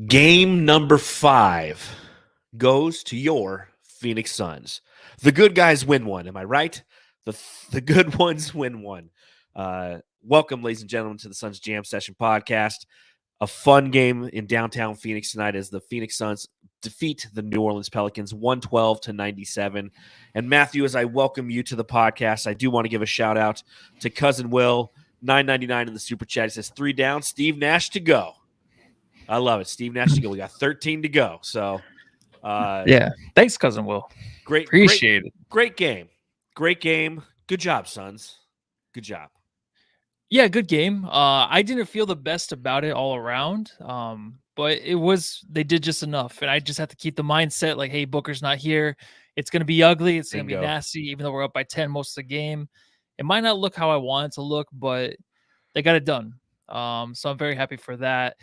Game number 5 goes to your Phoenix Suns. The good guys win one. Am I right? The good ones win one. Welcome, ladies and gentlemen, to the Suns Jam Session podcast. A fun game in downtown Phoenix tonight as the Phoenix Suns defeat the New Orleans Pelicans 112-97. And Matthew, as I welcome you to the podcast, I do want to give a shout out to Cousin Will, $9.99 in the super chat. He says 3 down, Steve Nash to go. I love it. Steve Nash to go. We got 13 to go. So, yeah. Thanks, Cousin Will. Appreciate it. Great game. Great game. Good job, Suns. Good job. Yeah, good game. I didn't feel the best about it all around. But they did just enough. And I just have to keep the mindset like, hey, Booker's not here. It's going to be ugly. It's going to be nasty, even though we're up by 10 most of the game. It might not look how I want it to look, but they got it done. So I'm very happy for that.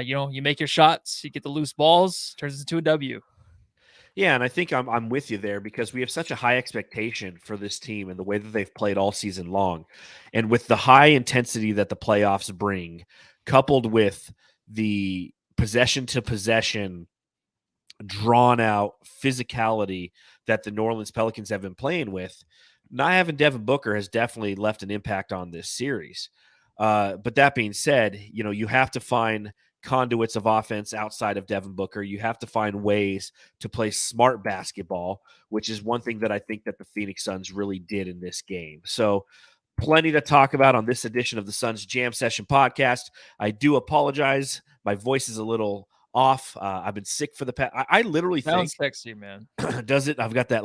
You make your shots, you get the loose balls, turns into a W. Yeah, and I think I'm with you there because we have such a high expectation for this team and the way that they've played all season long. And with the high intensity that the playoffs bring, coupled with the possession-to-possession, drawn-out physicality that the New Orleans Pelicans have been playing with, not having Devin Booker has definitely left an impact on this series. But that being said, you have to find conduits of offense outside of Devin Booker. You have to find ways to play smart basketball, which is one thing that I think that the Phoenix Suns really did in this game. So plenty to talk about on this edition of the Suns Jam Session podcast. I do apologize. My voice is a little off. I've been sick for the past. I literally Sounds think sexy, man. Does it? I've got that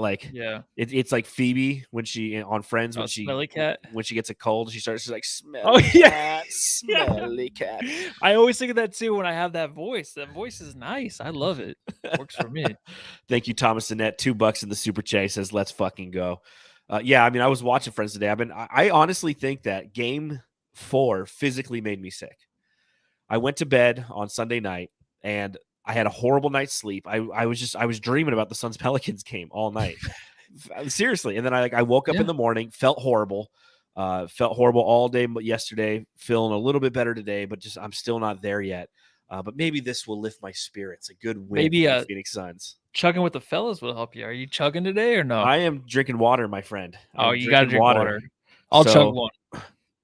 it's like Phoebe when she on Friends when she smelly cat when she gets a cold, she's like smelly cat, smelly cat. I always think of that too when I have that voice. That voice is nice. I love it. Works for me. Thank you, Thomas Annette. $2 in the super chat says let's fucking go. I was watching Friends today. I honestly think that game 4 physically made me sick. I went to bed on Sunday night and I had a horrible night's sleep. I was dreaming about the Suns Pelicans game all night. Seriously. And then I woke up in the morning, felt horrible all day yesterday, feeling a little bit better today, but I'm still not there yet. But maybe this will lift my spirits. A good win for the Phoenix Suns. Chugging with the fellas will help you. Are you chugging today or no? I am drinking water, my friend. You got to drink water. I'll chug one.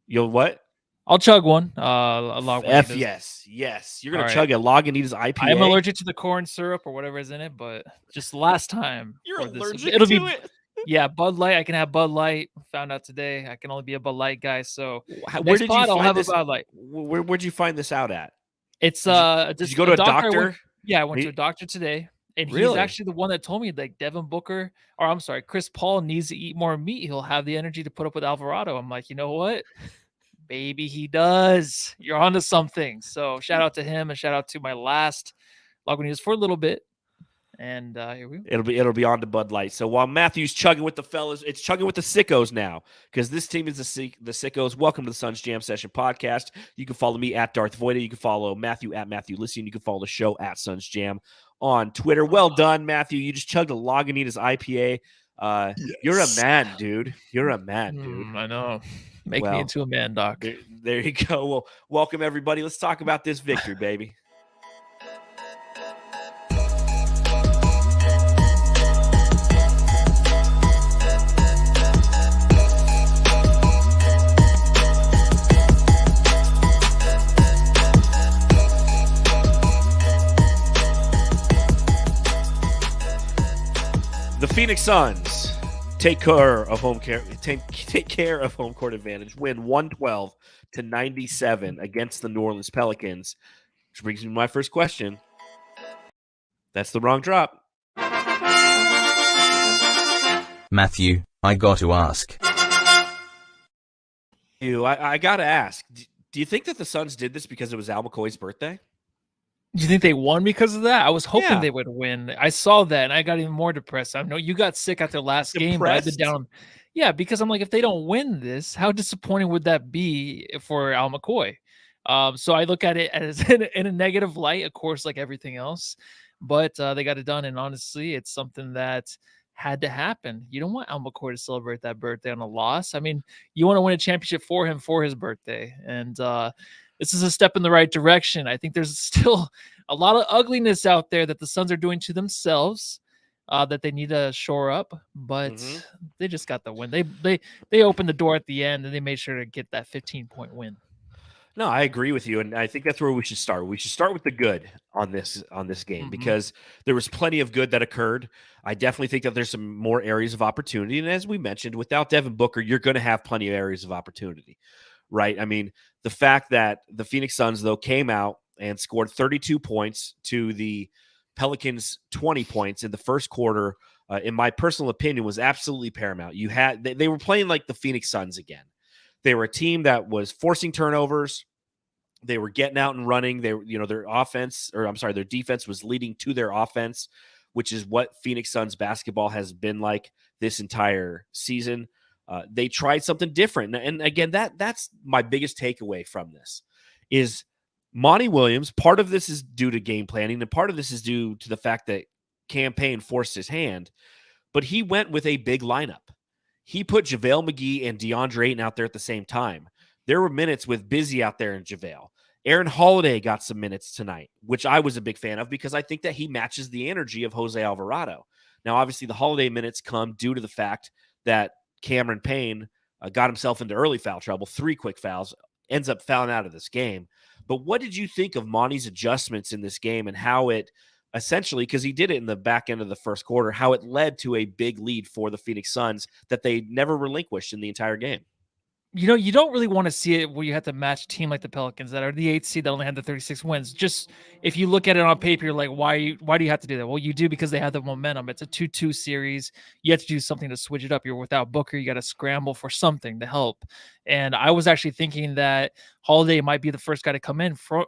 You'll what? I'll chug one. Yes. You're going to chug a Lagunitas IPA. I am allergic to the corn syrup or whatever is in it, but just last time. You're allergic to it? Yeah, Bud Light. I can have Bud Light. Found out today I can only be a Bud Light guy. So where did you find I'll have this? A Bud Light. Where'd you find this out at? It's did you go to a doctor? I went to a doctor today. And he's actually the one that told me like Chris Paul needs to eat more meat. He'll have the energy to put up with Alvarado. I'm like, you know what? Maybe he does. You're onto something. So shout out to him and shout out to my last Lagunitas for a little bit. And here we go. It'll be on to Bud Light. So while Matthew's chugging with the fellas, it's chugging with the sickos now because this team is the sickos. Welcome to the Suns Jam Session podcast. You can follow me at Darth Voita. You can follow Matthew at Matthew Listen. You can follow the show at Suns Jam on Twitter. Well done, Matthew. You just chugged a Lagunitas IPA. Yes. You're a man, dude. I know. Make me into a man, Doc. There you go. Well, welcome, everybody. Let's talk about this victory, baby. The Phoenix Suns take care of home court advantage. Win 112-97 against the New Orleans Pelicans. Which brings me to my first question. That's the wrong drop. Matthew, I got to ask. I got to ask. Do you think that the Suns did this because it was Al McCoy's birthday? Do you think they won because of that? I was hoping they would win. I saw that, and I got even more depressed. I know you got sick after last game, but I've been down. Yeah, because I'm like, if they don't win this, how disappointing would that be for Al McCoy? So I look at it as in a negative light, of course, like everything else. But they got it done, and honestly, it's something that had to happen. You don't want Al McCoy to celebrate that birthday on a loss. I mean, you want to win a championship for him for his birthday, and this is a step in the right direction. I think there's still a lot of ugliness out there that the Suns are doing to themselves that they need to shore up, but they just got the win. They opened the door at the end, and they made sure to get that 15-point win. No, I agree with you, and I think that's where we should start. We should start with the good on this game because there was plenty of good that occurred. I definitely think that there's some more areas of opportunity, and as we mentioned, without Devin Booker, you're going to have plenty of areas of opportunity, right? I mean, the fact that the Phoenix Suns though came out and scored 32 points to the Pelicans 20 points in the first quarter, in my personal opinion, was absolutely paramount. They were playing like the Phoenix Suns again. They were a team that was forcing turnovers. They were getting out and running. Their defense was leading to their offense, which is what Phoenix Suns basketball has been like this entire season. They tried something different. And again, that's my biggest takeaway from this is Monty Williams. Part of this is due to game planning, and part of this is due to the fact that Payne forced his hand, but he went with a big lineup. He put JaVale McGee and DeAndre Ayton out there at the same time. There were minutes with Busy out there and JaVale. Aaron Holiday got some minutes tonight, which I was a big fan of because I think that he matches the energy of Jose Alvarado. Now, obviously, the Holiday minutes come due to the fact that Cameron Payne got himself into early foul trouble, 3 quick fouls, ends up fouling out of this game. But what did you think of Monty's adjustments in this game and how it essentially, because he did it in the back end of the first quarter, how it led to a big lead for the Phoenix Suns that they never relinquished in the entire game? You don't really want to see it where you have to match a team like the Pelicans that are the 8th seed that only had the 36 wins. Just if you look at it on paper, you're like, why do you have to do that? Well, you do because they have the momentum. It's a 2-2 series. You have to do something to switch it up. You're without Booker. You got to scramble for something to help. And I was actually thinking that Holiday might be the first guy to come in for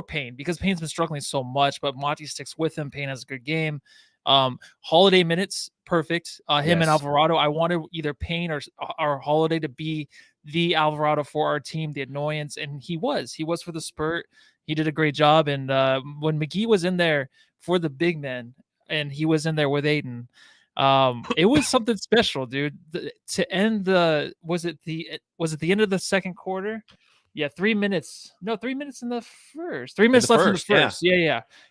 Payne because Payne's been struggling so much, but Monty sticks with him. Payne has a good game. Holiday minutes, perfect. Him and Alvarado. I wanted either Payne or Holiday to be the Alvarado for our team, the annoyance, and he was for the spurt. He did a great job. And when McGee was in there for the big men, and he was in there with Ayton, it was something special, dude. To end was it the end of the second quarter? Yeah, 3 minutes. No, 3 minutes in the first. 3 minutes left in the first.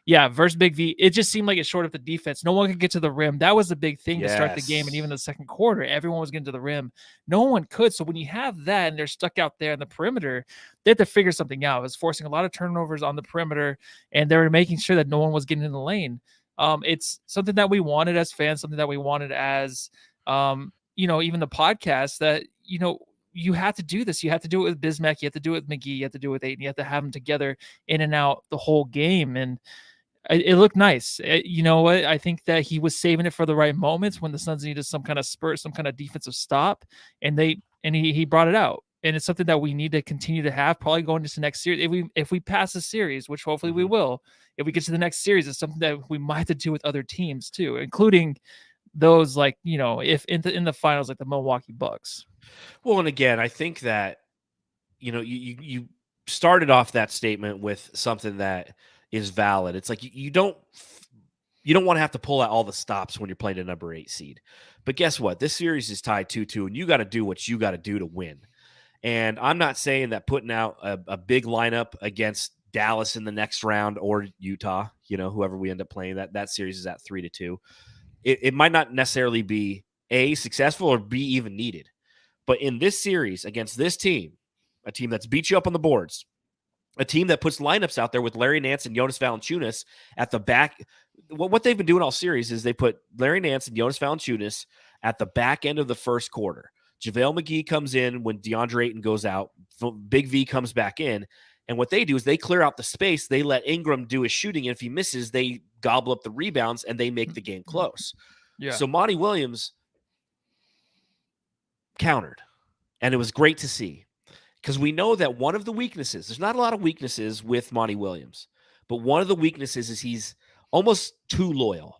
Yeah. Versus Big V. It just seemed like it shored up the defense. No one could get to the rim. That was the big thing to start the game. And even the second quarter, everyone was getting to the rim. No one could. So when you have that and they're stuck out there in the perimeter, they had to figure something out. It was forcing a lot of turnovers on the perimeter, and they were making sure that no one was getting in the lane. It's something that we wanted as fans, something that we wanted as, even the podcast that, you have to do this. You have to do it with Bismack. You have to do it with McGee. You have to do it with Ayton. You have to have them together in and out the whole game. And it looked nice. You know what? I think that he was saving it for the right moments when the Suns needed some kind of spurt, some kind of defensive stop. And he brought it out. And it's something that we need to continue to have probably going into the next series. If we pass the series, which hopefully we will, if we get to the next series, it's something that we might have to do with other teams too, including those if in the finals, like the Milwaukee Bucks. Well, and again, I think that, you started off that statement with something that is valid. It's like you don't want to have to pull out all the stops when you're playing a number 8 seed. But guess what? This series is tied 2-2, and you got to do what you got to do to win. And I'm not saying that putting out a big lineup against Dallas in the next round or Utah, whoever we end up playing, that series is at 3-2. It might not necessarily be A, successful, or B, even needed. But in this series against this team, a team that's beat you up on the boards, a team that puts lineups out there with Larry Nance and Jonas Valanciunas at the back. What they've been doing all series is they put Larry Nance and Jonas Valanciunas at the back end of the first quarter. JaVale McGee comes in when DeAndre Ayton goes out. Big V comes back in. And what they do is they clear out the space. They let Ingram do his shooting. And if he misses, they gobble up the rebounds and they make the game close. Yeah. So Monty Williams countered. And it was great to see. Because we know that one of the weaknesses, there's not a lot of weaknesses with Monty Williams, but one of the weaknesses is he's almost too loyal,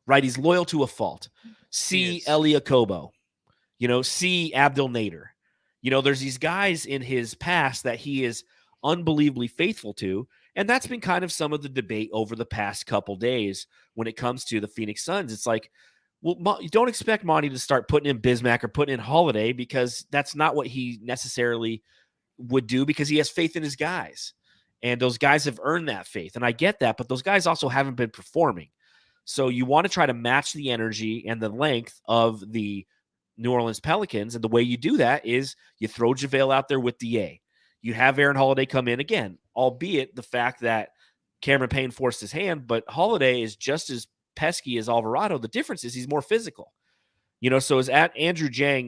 right? He's loyal to a fault. See Elie Okobo, see Abdel Nader. There's these guys in his past that he is unbelievably faithful to, and that's been kind of some of the debate over the past couple days when it comes to the Phoenix Suns. It's like, well, you don't expect Monty to start putting in Bismack or putting in Holiday because that's not what he necessarily would do because he has faith in his guys. And those guys have earned that faith. And I get that, but those guys also haven't been performing. So you want to try to match the energy and the length of the New Orleans Pelicans. And the way you do that is you throw JaVale out there with DA. You have Aaron Holiday come in again, albeit the fact that Cameron Payne forced his hand, but Holiday is just as pesky as Alvarado. The difference is he's more physical. So as at Andrew Jang,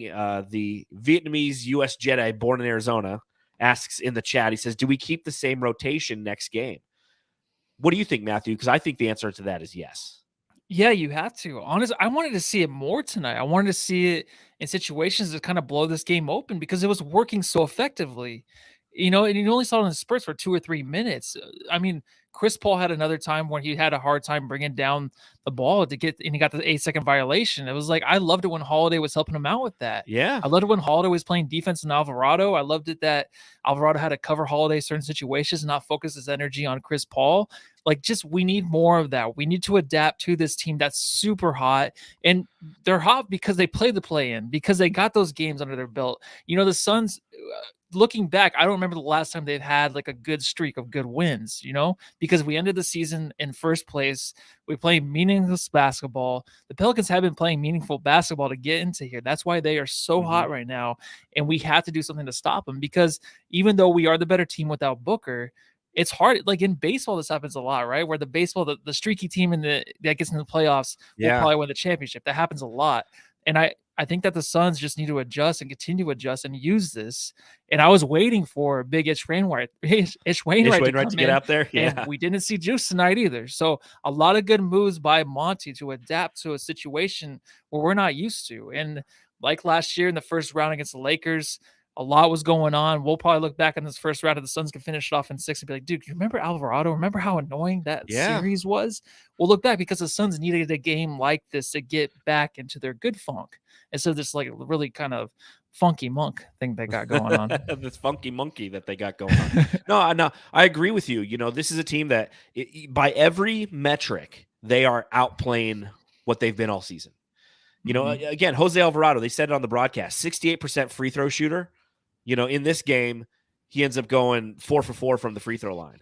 the Vietnamese U.S. Jedi born in Arizona, asks in the chat, he says, do we keep the same rotation next game? What do you think, Matthew? Because I think the answer to that is yes. Yeah, you have to. Honestly, I wanted to see it more tonight. I wanted to see it in situations that kind of blow this game open because it was working so effectively. And you only saw it in spurts for 2 or 3 minutes. I mean, Chris Paul had another time when he had a hard time bringing down the ball and he got the 8-second violation. It was like, I loved it when Holiday was helping him out with that. Yeah. I loved it when Holiday was playing defense in Alvarado. I loved it that Alvarado had to cover Holiday certain situations and not focus his energy on Chris Paul. We need more of that. We need to adapt to this team that's super hot. And they're hot because they play the play-in, because they got those games under their belt. The Suns, looking back, I don't remember the last time they've had a good streak of good wins, because we ended the season in first place. We played meaningless basketball. The Pelicans have been playing meaningful basketball to get into here. That's why they are so hot right now. And we have to do something to stop them, because even though we are the better team without Booker, it's hard. In baseball, this happens a lot, right? Where the streaky team that gets in the playoffs will probably win the championship. That happens a lot. And I think that the Suns just need to adjust and continue to adjust and use this. And I was waiting for Big Ish Wainwright to get out there. Yeah. And we didn't see Juice tonight either. So a lot of good moves by Monty to adapt to a situation where we're not used to. And like last year in the first round against the Lakers, a lot was going on. We'll probably look back on this first round, and the Suns can finish it off in 6 and be like, dude, you remember Alvarado? Remember how annoying that series was? We'll look back because the Suns needed a game like this to get back into their good funk instead of this really kind of funky monk thing they got going on. This funky monkey that they got going on. No, I agree with you. This is a team that by every metric, they are outplaying what they've been all season. Again, Jose Alvarado, they said it on the broadcast, 68% free throw shooter. In this game, he ends up going 4 for 4 from the free throw line.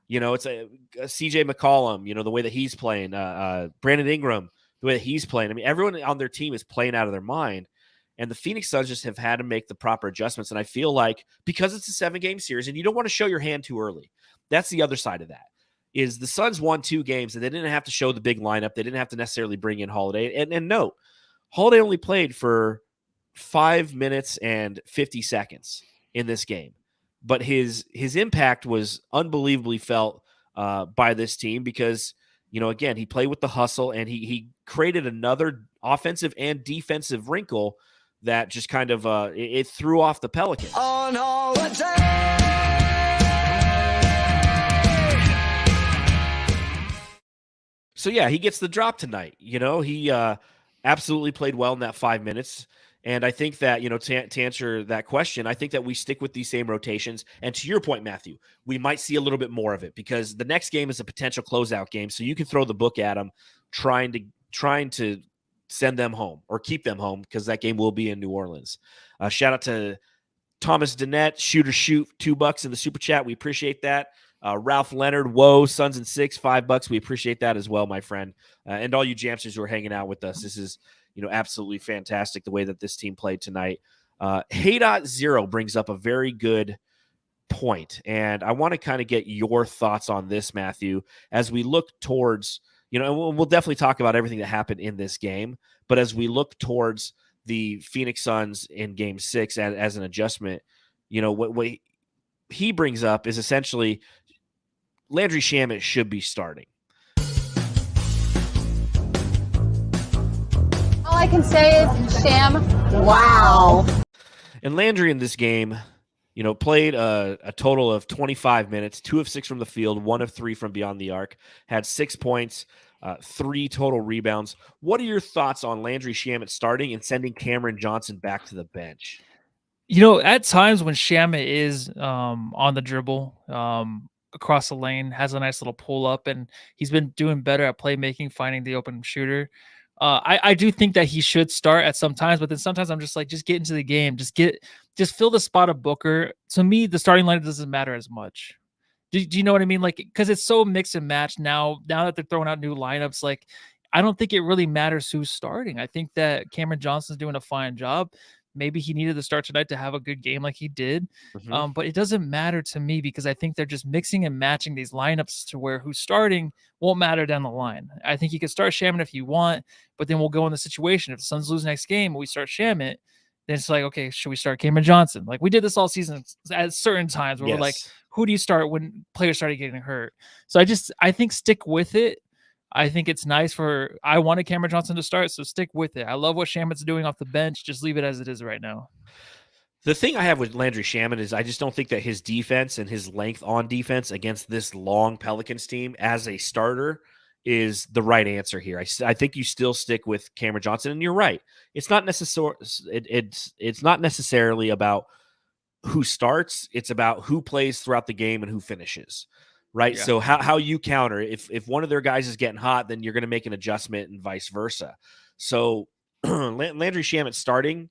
It's a CJ McCollum, the way that he's playing, Brandon Ingram, the way that he's playing. I mean, everyone on their team is playing out of their mind, and the Phoenix Suns just have had to make the proper adjustments. And I feel like because it's a 7-game series and you don't want to show your hand too early, that's the other side of that. Is the Suns won 2 games and they didn't have to show the big lineup. They didn't have to necessarily bring in Holiday. And no, Holiday only played for 5 minutes and 50 seconds in this game, but his impact was unbelievably felt by this team because, again, he played with the hustle and he created another offensive and defensive wrinkle that just kind of it threw off the Pelicans. On holiday. So yeah, he gets the drop tonight. He absolutely played well in that 5 minutes. And I think that, to answer that question, I think that we stick with these same rotations. And to your point, Matthew, we might see a little bit more of it because the next game is a potential closeout game. So you can throw the book at them trying to send them home or keep them home because that game will be in New Orleans. Shout out to Thomas Dennett, shoot $2 in the super chat. We appreciate that. Ralph Leonard, whoa, Suns and 6, $5. We appreciate that as well, my friend. And all you Jamsters who are hanging out with us. This is, absolutely fantastic the way that this team played tonight. Hey.0 brings up a very good point, and I want to kind of get your thoughts on this, Matthew, as we look towards, and we'll definitely talk about everything that happened in this game, but as we look towards the Phoenix Suns in Game 6 as an adjustment, what he brings up is essentially Landry Shamet should be starting. All I can say is, Sham, wow. And Landry in this game, played a total of 25 minutes, 2 of 6 from the field, 1 of 3 from beyond the arc, had 6 points, 3 total rebounds. What are your thoughts on Landry Shamet starting and sending Cameron Johnson back to the bench? At times when Shamet is on the dribble, across the lane, has a nice little pull up, and he's been doing better at playmaking, finding the open shooter. I do think that he should start at some times, but then sometimes I'm just like, just get into the game. Just get just fill the spot of Booker. To me, the starting lineup doesn't matter as much. Do you know what I mean? Like, because it's so mix and match now that they're throwing out new lineups, like, I don't think it really matters who's starting. I think that Cameron Johnson's doing a fine job. Maybe he needed to start tonight to have a good game like he did. But it doesn't matter to me because I think they're just mixing and matching these lineups to where who's starting won't matter down the line. I think you can start Shaman if you want, but then we'll go in the situation. If the Suns lose next game and we start Shaman, then it's like, okay, should we start Cameron Johnson? Like we did this all season at certain times where we're like, who do you start when players started getting hurt? So I think stick with it. I think it's nice I wanted Cameron Johnson to start, so stick with it. I love what Shaman's doing off the bench. Just leave it as it is right now. The thing I have with Landry Shaman is I just don't think that his defense and his length on defense against this long Pelicans team as a starter is the right answer here. I think you still stick with Cameron Johnson, and you're right. It's not it's not necessarily about who starts. It's about who plays throughout the game and who finishes. Right. Yeah. So how you counter if one of their guys is getting hot, then you're going to make an adjustment and vice versa. So Landry Shamet starting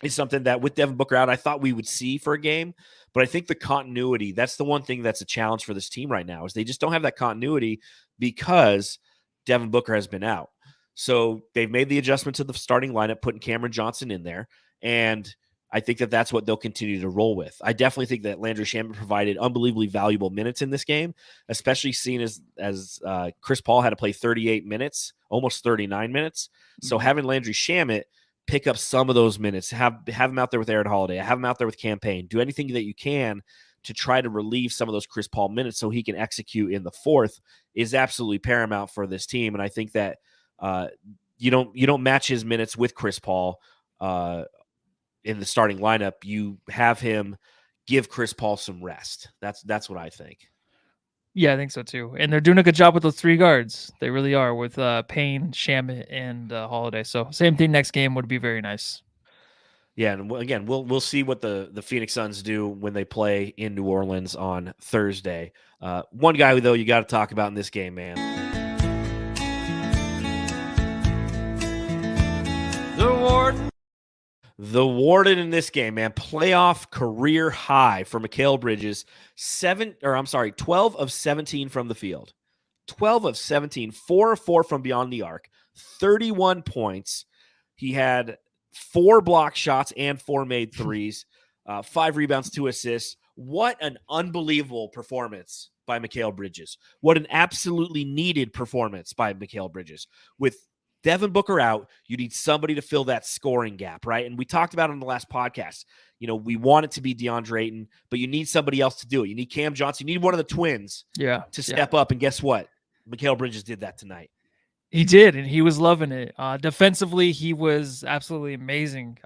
is something that with Devin Booker out, I thought we would see for a game. But I think the continuity, that's the one thing that's a challenge for this team right now, is they just don't have that continuity because Devin Booker has been out. So they've made the adjustment to the starting lineup, putting Cameron Johnson in there. And I think that that's what they'll continue to roll with. I definitely think that Landry Shamet provided unbelievably valuable minutes in this game, especially seen as Chris Paul had to play 38 minutes, almost 39 minutes. So having Landry Shamet pick up some of those minutes, have him out there with Aaron Holiday, have him out there with Campaign, do anything that you can to try to relieve some of those Chris Paul minutes so he can execute in the fourth is absolutely paramount for this team. And I think that you don't match his minutes with Chris Paul in the starting lineup. You have him give Chris Paul some rest. That's what I think. Yeah, I think so too. And they're doing a good job with those three guards. They really are, with Payne, Shamet, and Holiday. So same thing next game would be very nice. Yeah, and again, we'll see what the Phoenix Suns do when they play in New Orleans on Thursday. One guy, though, you got to talk about in this game, man. The Warden in this game, man. Playoff career high for Mikal Bridges. 12 of 17 from the field. 12 of 17, 4 of 4 from beyond the arc, 31 points. He had 4 block shots and 4 made threes, 5 rebounds, 2 assists. What an unbelievable performance by Mikal Bridges. What an absolutely needed performance by Mikal Bridges. With Devin Booker out, you need somebody to fill that scoring gap, right? And we talked about it on the last podcast. You know, we want it to be DeAndre Ayton, but you need somebody else to do it. You need Cam Johnson. You need one of the twins to step up. And guess what? Mikal Bridges did that tonight. He did, and he was loving it. Defensively, he was absolutely amazing.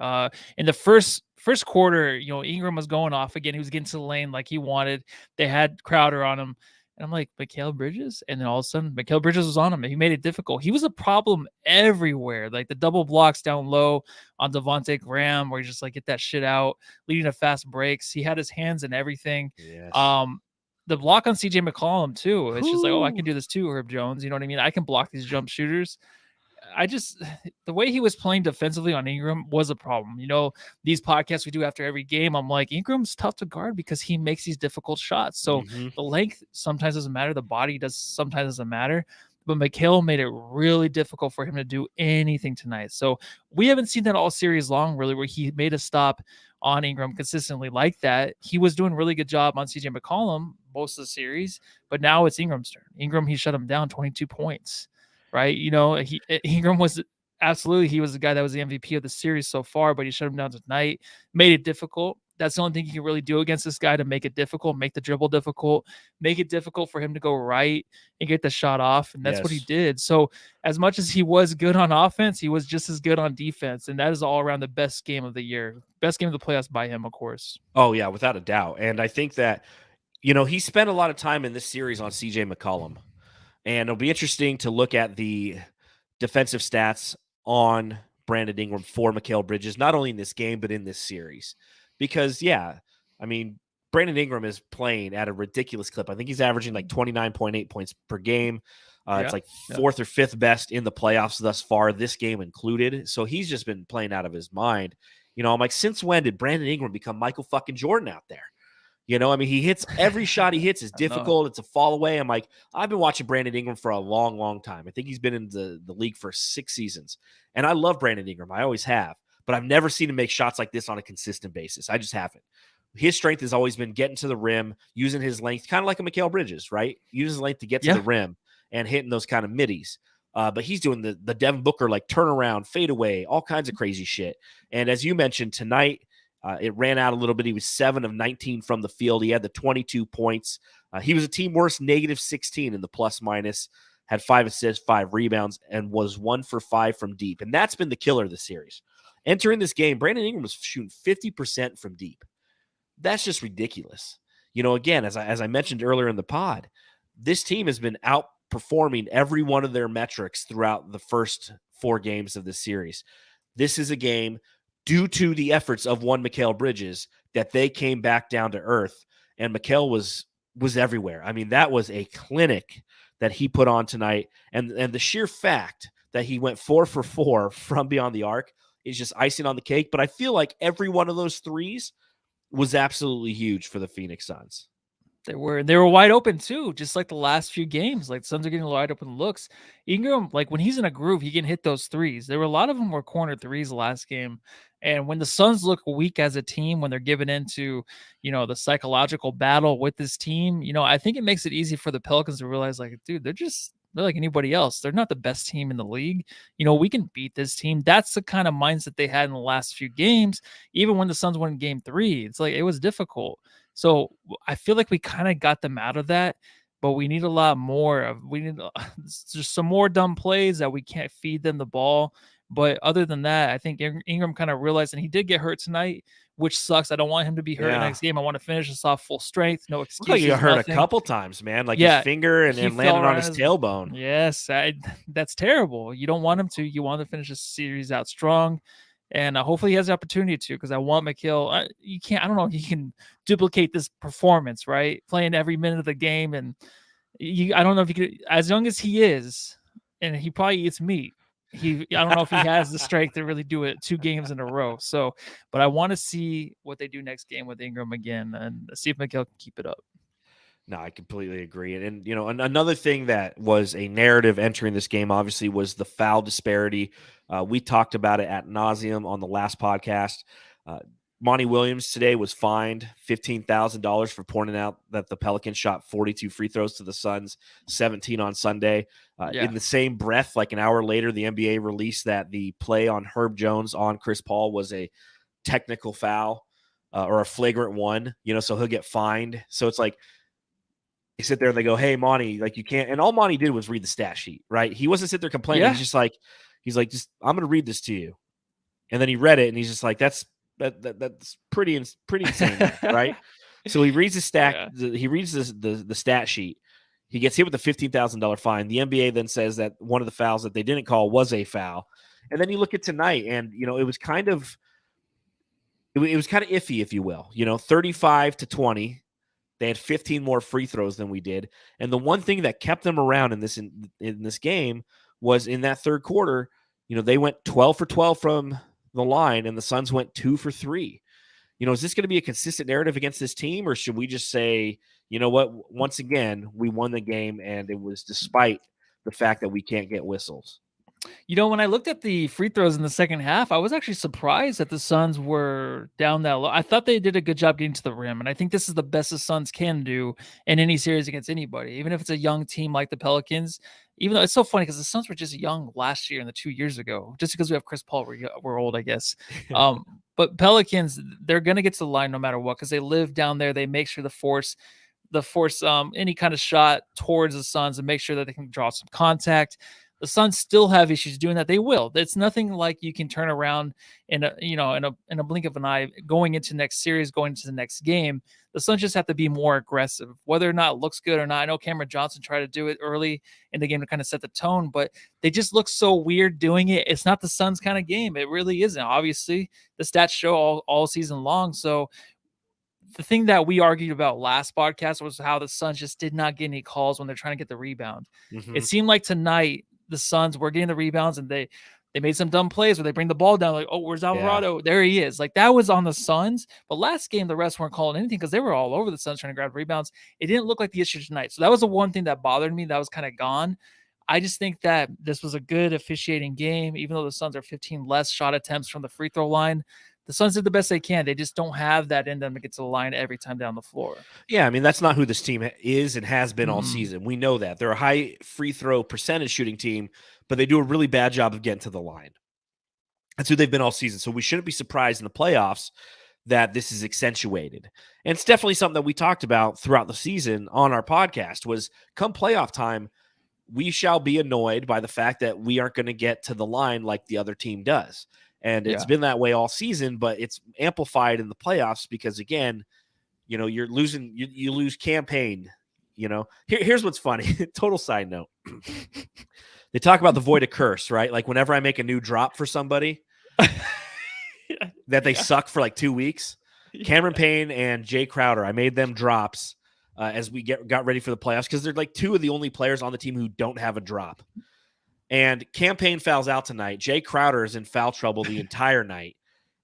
In the first quarter, you know, Ingram was going off again. He was getting to the lane like he wanted. They had Crowder on him. And I'm like, Mikal Bridges? And then all of a sudden, Mikal Bridges was on him. And he made it difficult. He was a problem everywhere. Like the double blocks down low on Devontae Graham, where he just like, get that shit out, leading to fast breaks. He had his hands in everything. Yes. The block on CJ McCollum, too. It's just like, oh, I can do this too, Herb Jones. You know what I mean? I can block these jump shooters. The way he was playing defensively on Ingram was a problem. You know, these podcasts we do after every game, I'm like, Ingram's tough to guard because he makes these difficult shots. So the length sometimes doesn't matter. The body sometimes doesn't matter. But Mikal made it really difficult for him to do anything tonight. So we haven't seen that all series long, really, where he made a stop on Ingram consistently like that. He was doing a really good job on CJ McCollum most of the series, but now it's Ingram's turn. Ingram, he shut him down 22 points. Right, you know, Ingram was he was the guy that was the MVP of the series so far, but he shut him down tonight, made it difficult. That's the only thing you can really do against this guy, to make it difficult, make the dribble difficult, make it difficult for him to go right and get the shot off, and that's what he did. So as much as he was good on offense, he was just as good on defense, and that is all around the best game of the year, best game of the playoffs by him, of course. Oh yeah, without a doubt. And I think that, you know, he spent a lot of time in this series on CJ McCollum. And it'll be interesting to look at the defensive stats on Brandon Ingram for Mikal Bridges, not only in this game, but in this series. Because, yeah, I mean, Brandon Ingram is playing at a ridiculous clip. I think he's averaging like 29.8 points per game. It's like 4th or 5th best in the playoffs thus far, this game included. So he's just been playing out of his mind. I'm like, since when did Brandon Ingram become Michael fucking Jordan out there? I mean, he hits every shot he hits is difficult. It's a fall away. I'm like, I've been watching Brandon Ingram for a long, long time. I think he's been in the league for 6 seasons. And I love Brandon Ingram. I always have. But I've never seen him make shots like this on a consistent basis. I just haven't. His strength has always been getting to the rim, using his length, kind of like a Mikal Bridges, right? Using his length to get to the rim and hitting those kind of middies. But he's doing the Devin Booker, like turnaround, fade away, all kinds of crazy shit. And as you mentioned tonight, it ran out a little bit. He was 7 of 19 from the field. He had the 22 points. He was a team worst, -16 in the plus-minus, had 5 assists, 5 rebounds, and was 1 for 5 from deep. And that's been the killer of the series. Entering this game, Brandon Ingram was shooting 50% from deep. That's just ridiculous. Again, as I mentioned earlier in the pod, this team has been outperforming every one of their metrics throughout the first 4 games of this series. This is a game due to the efforts of one Mikal Bridges that they came back down to earth, and Mikal was everywhere. I mean, that was a clinic that he put on tonight, and the sheer fact that he went 4 for 4 from beyond the arc is just icing on the cake. But I feel like every one of those threes was absolutely huge for the Phoenix Suns. They were wide open too, just like the last few games. Like, Suns are getting wide open looks. Ingram, like when he's in a groove, he can hit those threes. There were a lot of them were corner threes last game. And when the Suns look weak as a team, when they're given into, the psychological battle with this team, I think it makes it easy for the Pelicans to realize, like, dude, they're like anybody else. They're not the best team in the league. We can beat this team. That's the kind of mindset they had in the last few games. Even when the Suns won game 3, it's like it was difficult. So I feel like we kind of got them out of that, but we need a lot more. We need just some more dumb plays that we can't feed them the ball. But other than that, I think Ingram kind of realized, and he did get hurt tonight, which sucks. I don't want him to be hurt next game. I want to finish this off full strength, no excuses. Like he got hurt a couple times, man. Like his finger and landed on his tailbone. Yes, that's terrible. You don't want him to. You want to finish this series out strong. And hopefully he has the opportunity to, because I want Mikal. I don't know if he can duplicate this performance, right? Playing every minute of the game. And I don't know if he could, as young as he is, and he probably eats meat. I don't know if he has the strength to really do it 2 games in a row. So, but I want to see what they do next game with Ingram again and see if Mikal can keep it up. No, I completely agree. And another thing that was a narrative entering this game, obviously, was the foul disparity. We talked about it ad nauseum on the last podcast. Monty Williams today was fined $15,000 for pointing out that the Pelicans shot 42 free throws to the Suns, 17 on Sunday. In the same breath, like an hour later, the NBA released that the play on Herb Jones on Chris Paul was a technical foul or a flagrant one, so he'll get fined. So it's like, they sit there and they go, "Hey, Monty, like you can't." And all Monty did was read the stat sheet, right? He wasn't sitting there complaining. Yeah. He's like, just I'm going to read this to you. And then he read it, and he's just like, that's pretty insane, right? So he reads the stat. Yeah. He reads the stat sheet. He gets hit with a $15,000 fine. The NBA then says that one of the fouls that they didn't call was a foul. And then you look at tonight, and it was kind of iffy, if you will. 35-20. They had 15 more free throws than we did. And the one thing that kept them around in this game was in that third quarter, they went 12 for 12 from the line, and the Suns went 2 for 3. Is this going to be a consistent narrative against this team, or should we just say, you know what, once again, we won the game, and it was despite the fact that we can't get whistles? When I looked at the free throws in the second half, I was actually surprised that the Suns were down that low. I thought they did a good job getting to the rim, and I think this is the best the Suns can do in any series against anybody, even if it's a young team like the Pelicans. Even though it's so funny because the Suns were just young last year and the 2 years ago, just because we have Chris Paul, we're old, I guess. But Pelicans, they're going to get to the line no matter what because they live down there. They make sure to force any kind of shot towards the Suns and make sure that they can draw some contact. The Suns still have issues doing that. They will. It's nothing like you can turn around in a blink of an eye going into next series, going into the next game. The Suns just have to be more aggressive, whether or not it looks good or not. I know Cameron Johnson tried to do it early in the game to kind of set the tone, but they just look so weird doing it. It's not the Suns kind of game. It really isn't. Obviously, the stats show all season long. So the thing that we argued about last podcast was how the Suns just did not get any calls when they're trying to get the rebound. Mm-hmm. It seemed like tonight, the Suns were getting the rebounds and they They made some dumb plays where they bring the ball down, like, oh, where's Alvarado? There he is. Like, that was on the Suns. But last game, the refs weren't calling anything because they were all over the Suns trying to grab rebounds. It didn't look like the issue tonight. So that was the one thing that bothered me. That was kind of gone. I just think that this was a good officiating game, even though the Suns are 15 less shot attempts from the free throw line. The Suns did the best they can. They just don't have that in them to get to the line every time down the floor. Yeah, I mean, that's not who this team is and has been all season. We know that. They're a high free throw percentage shooting team, but they do a really bad job of getting to the line. That's who they've been all season. So we shouldn't be surprised in the playoffs that this is accentuated. And it's definitely something that we talked about throughout the season on our podcast was come playoff time, we shall be annoyed by the fact that we aren't going to get to the line like the other team does. And it's been that way all season, but it's amplified in the playoffs because, again, you know, you're losing, you lose Payne. You know, here's what's funny. Total side note. They talk about the Voita curse, right? Like whenever I make a new drop for somebody that they suck for like 2 weeks, Cameron Payne and Jay Crowder, I made them drops as we got ready for the playoffs because they're like two of the only players on the team who don't have a drop. And Payne fouls out tonight. Jay Crowder is in foul trouble the entire night.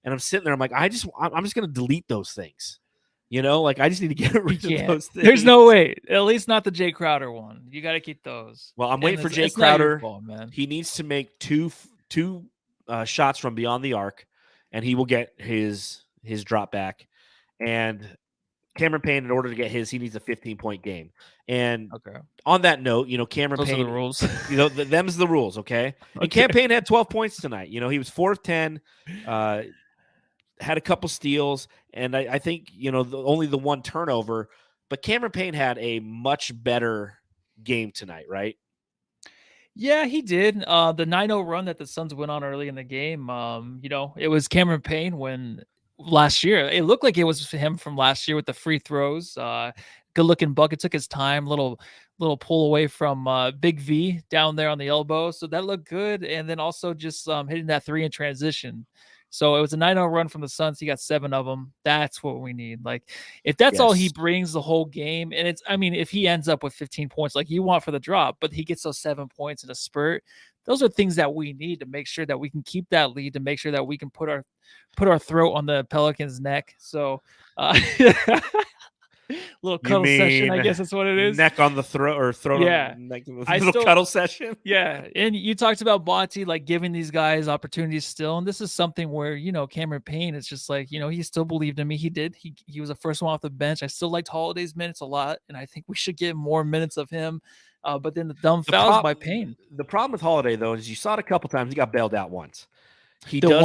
And I'm sitting there, I'm like, I'm just going to delete those things. You know, like I just need to get rid of those things. There's no way. At least not the Jay Crowder one. You got to keep those. Well, I'm waiting for Jay Crowder. Man. He needs to make two shots from beyond the arc, and he will get his drop back. And Cameron Payne, in order to get his, he needs a 15-point game. And on that note, you know, Cameron Payne, are the rules. You know, them's the rules, okay? And Cameron Payne had 12 points tonight. You know, he was 4 of 10, had a couple steals, and I think, you know, only the one turnover. But Cameron Payne had a much better game tonight, right? Yeah, he did. The 9-0 run that the Suns went on early in the game, you know, it was Cameron Payne when last year. It looked like it was him from last year with the free throws. Good looking bucket, took his time, little pull away from Big V down there on the elbow. So that looked good. And then also just hitting that 3 in transition. So it was a 9-0 run from the Suns. He got 7 of them. That's what we need. Like, if that's all he brings the whole game, and it's, I mean, if he ends up with 15 points like you want for the drop, but he gets those 7 points in a spurt, those are things that we need to make sure that we can keep that lead, to make sure that we can put our throat on the Pelicans' neck. So, little cuddle session, I guess that's what it is. Neck on the throat, or throat on the neck, cuddle session. Yeah. And you talked about Botti, like giving these guys opportunities still. And this is something where, you know, Cameron Payne, it's just like, you know, he still believed in me. He did. He was the first one off the bench. I still liked Holiday's minutes a lot. And I think we should get more minutes of him. But then the dumb fouls by Payne. The problem with Holiday, though, is you saw it a couple times. He got bailed out once. He does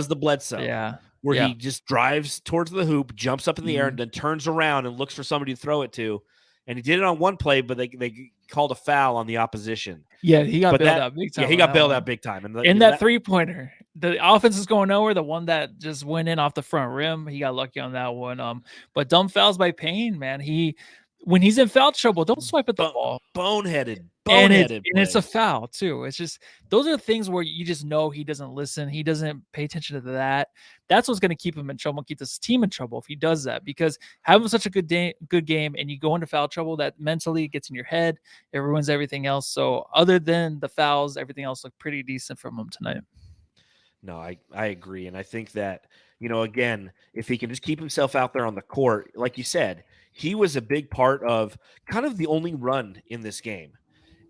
the Bledsoe. Yeah. Where he just drives towards the hoop, jumps up in the air, and then turns around and looks for somebody to throw it to. And he did it on one play, but they called a foul on the opposition. Yeah, he got bailed out big time. Yeah, he got bailed out big time. And in that three-pointer, the offense is going nowhere. The one that just went in off the front rim, he got lucky on that one. But dumb fouls by Payne, man. When he's in foul trouble, don't swipe at the ball. Boneheaded. And it's a foul too. It's just, those are things where you just know he doesn't listen. He doesn't pay attention to that. That's what's going to keep him in trouble, keep this team in trouble if he does that. Because having such a good game and you go into foul trouble, that mentally gets in your head. It ruins everything else. So other than the fouls, everything else looked pretty decent from him tonight. No, I agree. And I think that, you know, again, if he can just keep himself out there on the court, like you said, he was a big part of kind of the only run in this game.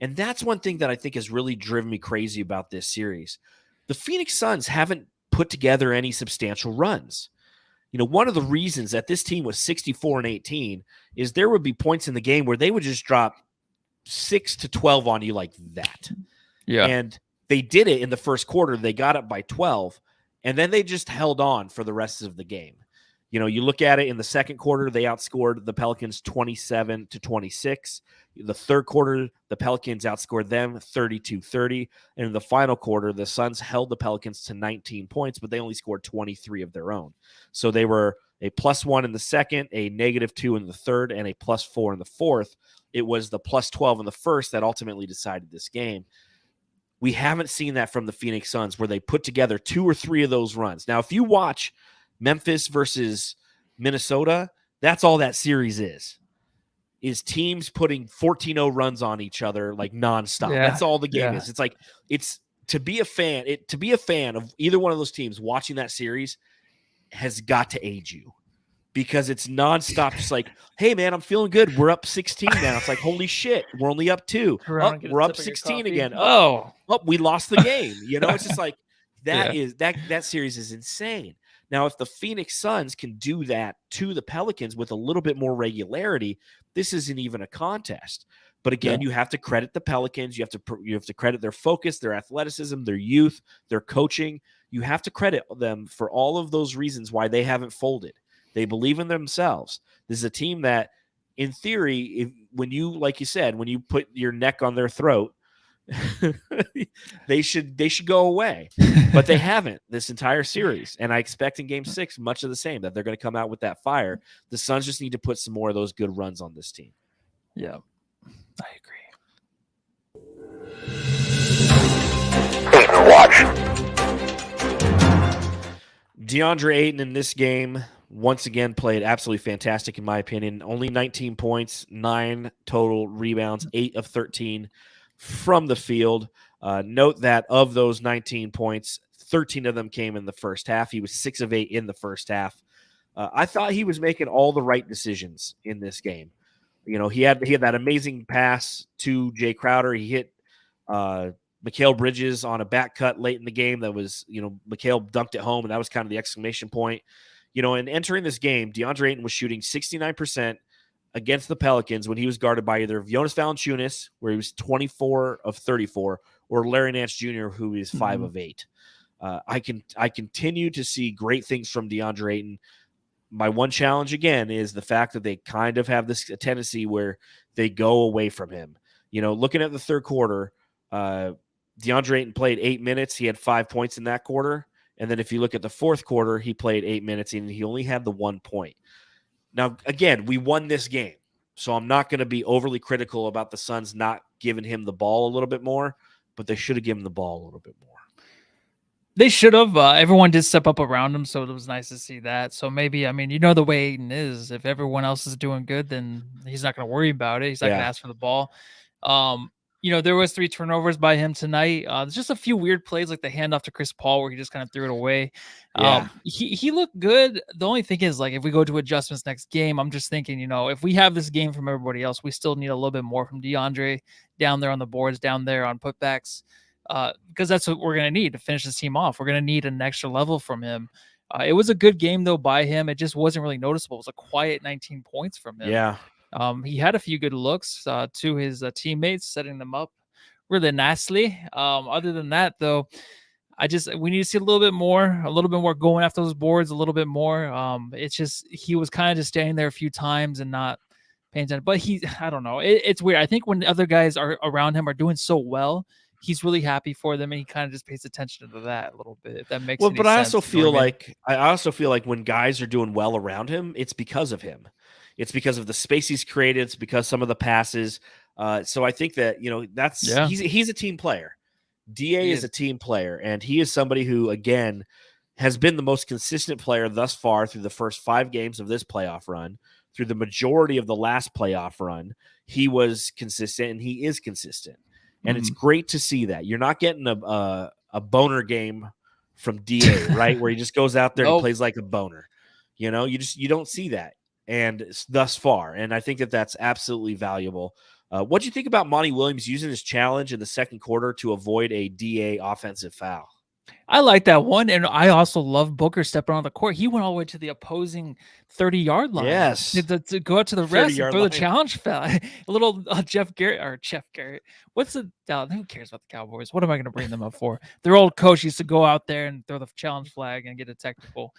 And that's one thing that I think has really driven me crazy about this series. The Phoenix Suns haven't put together any substantial runs. You know, one of the reasons that this team was 64-18 is there would be points in the game where they would just drop 6 to 12 on you like that. Yeah. And they did it in the first quarter. They got up by 12, and then they just held on for the rest of the game. You know, you look at it in the second quarter, they outscored the Pelicans 27-26. The third quarter, the Pelicans outscored them 32-30. And in the final quarter, the Suns held the Pelicans to 19 points, but they only scored 23 of their own. So they were a +1 in the second, a -2 in the third, and a +4 in the fourth. It was the +12 in the first that ultimately decided this game. We haven't seen that from the Phoenix Suns where they put together 2 or 3 of those runs. Now, if you watch Memphis versus Minnesota, that's all that series is teams putting 14-0 runs on each other like nonstop. Yeah. That's all the game is. It's like to be a fan of either one of those teams, watching that series has got to age you. Because it's nonstop, just like, hey man, I'm feeling good. We're up 16 now. It's like, holy shit, we're only up 2. Oh, we're up 16 again. Oh, we lost the game. It's just like that series is insane. Now, if the Phoenix Suns can do that to the Pelicans with a little bit more regularity, this isn't even a contest. But again, you have to credit the Pelicans. You have to credit their focus, their athleticism, their youth, their coaching. You have to credit them for all of those reasons why they haven't folded. They believe in themselves. This is a team that, in theory, when you put your neck on their throat, they should go away. But they haven't this entire series. And I expect in Game 6 much of the same, that they're going to come out with that fire. The Suns just need to put some more of those good runs on this team. Yeah, I agree. Payne watch. DeAndre Ayton in this game once again played absolutely fantastic, in my opinion. Only 19 points, 9 total rebounds, 8 of 13 from the field. Note that of those 19 points, 13 of them came in the first half. He was 6 of 8 in the first half. I thought he was making all the right decisions in this game. He had that amazing pass to Jay Crowder. He hit Mikal Bridges on a back cut late in the game. That was, Mikal dunked it home, and that was kind of the exclamation point. And entering this game, DeAndre Ayton was shooting 69% against the Pelicans when he was guarded by either Jonas Valanciunas, where he was 24 of 34, or Larry Nance Jr., who is 5 of 8. I continue to see great things from DeAndre Ayton. My one challenge, again, is the fact that they kind of have this tendency where they go away from him. Looking at the third quarter, DeAndre Ayton played 8 minutes. He had 5 points in that quarter. And then if you look at the fourth quarter, he played 8 minutes and he only had the 1 point. Now, again, we won this game, so I'm not going to be overly critical about the Suns not giving him the ball a little bit more, but they should have given the ball a little bit more. They should have. Everyone did step up around him, so it was nice to see that. So maybe, the way Ayton is. If everyone else is doing good, then he's not going to worry about it. He's not going to ask for the ball. There was 3 turnovers by him tonight. There's just a few weird plays, like the handoff to Chris Paul where he just kind of threw it away. He looked good. The only thing is, if we go to adjustments next game, I'm just thinking, if we have this game from everybody else, we still need a little bit more from DeAndre down there on the boards, down there on putbacks, because that's what we're going to need to finish this team off. We're going to need an extra level from him. It was a good game, though, by him. It just wasn't really noticeable. It was a quiet 19 points from him. Yeah. He had a few good looks to his teammates, setting them up really nicely. Other than that, though, we need to see a little bit more going after those boards, a little bit more. It's just he was kind of just standing there a few times and not paying attention. But I don't know. It's weird. I think when the other guys are around him are doing so well, he's really happy for them, and he kind of just pays attention to that a little bit. If that makes any sense. I also feel like when guys are doing well around him, it's because of him. It's because of the space he's created. It's because some of the passes. So I think that, he's a team player. DA is a team player, and he is somebody who, again, has been the most consistent player thus far through the first 5 games of this playoff run. Through the majority of the last playoff run, he was consistent, and he is consistent. And it's great to see that. You're not getting a boner game from DA, right? Where he just goes out there and plays like a boner. You don't see that. And thus far, and I think that that's absolutely valuable. What do you think about Monty Williams using his challenge in the second quarter to avoid a DA offensive foul? I like that one, and I also love Booker stepping on the court. He went all the way to the opposing 30-yard line. Yes, to go out to the refs and throw the challenge foul. A little Jeff Garrett. What's the? Who cares about the Cowboys? What am I going to bring them up for? Their old coach used to go out there and throw the challenge flag and get a technical.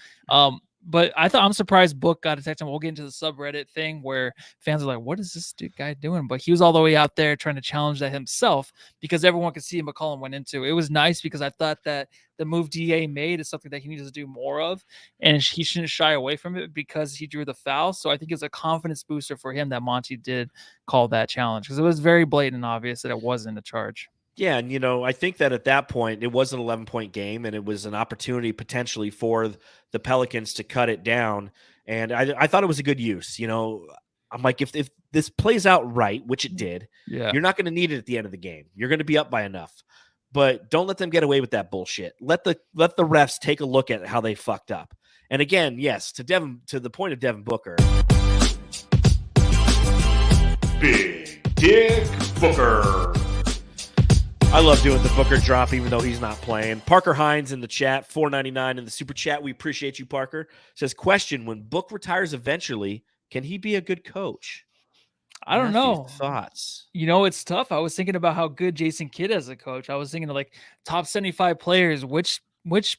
But I'm surprised Book got a technical. We'll get into the subreddit thing where fans are like, what is this guy doing? But he was all the way out there trying to challenge that himself because everyone could see McCollum went into. It was nice because I thought that the move DA made is something that he needs to do more of, and he shouldn't shy away from it because he drew the foul. So I think it's a confidence booster for him that Monty did call that challenge because it was very blatant and obvious that it wasn't a charge. Yeah, and I think that at that point it was an 11-point game, and it was an opportunity potentially for the Pelicans to cut it down. And I thought it was a good use. I'm like, if this plays out right, which it did, you're not going to need it at the end of the game. You're going to be up by enough. but don't let them get away with that bullshit. Let the refs take a look at how they fucked up. And again, yes, to the point of Devin Booker. Big Dick Booker. I love doing the Booker drop, even though he's not playing. Parker Hines in the chat, $4.99 in the super chat. We appreciate you, Parker. Says, question: when Book retires eventually, can he be a good coach? I don't know. Thoughts? It's tough. I was thinking about how good Jason Kidd as a coach. I was thinking of like top 75 players. Which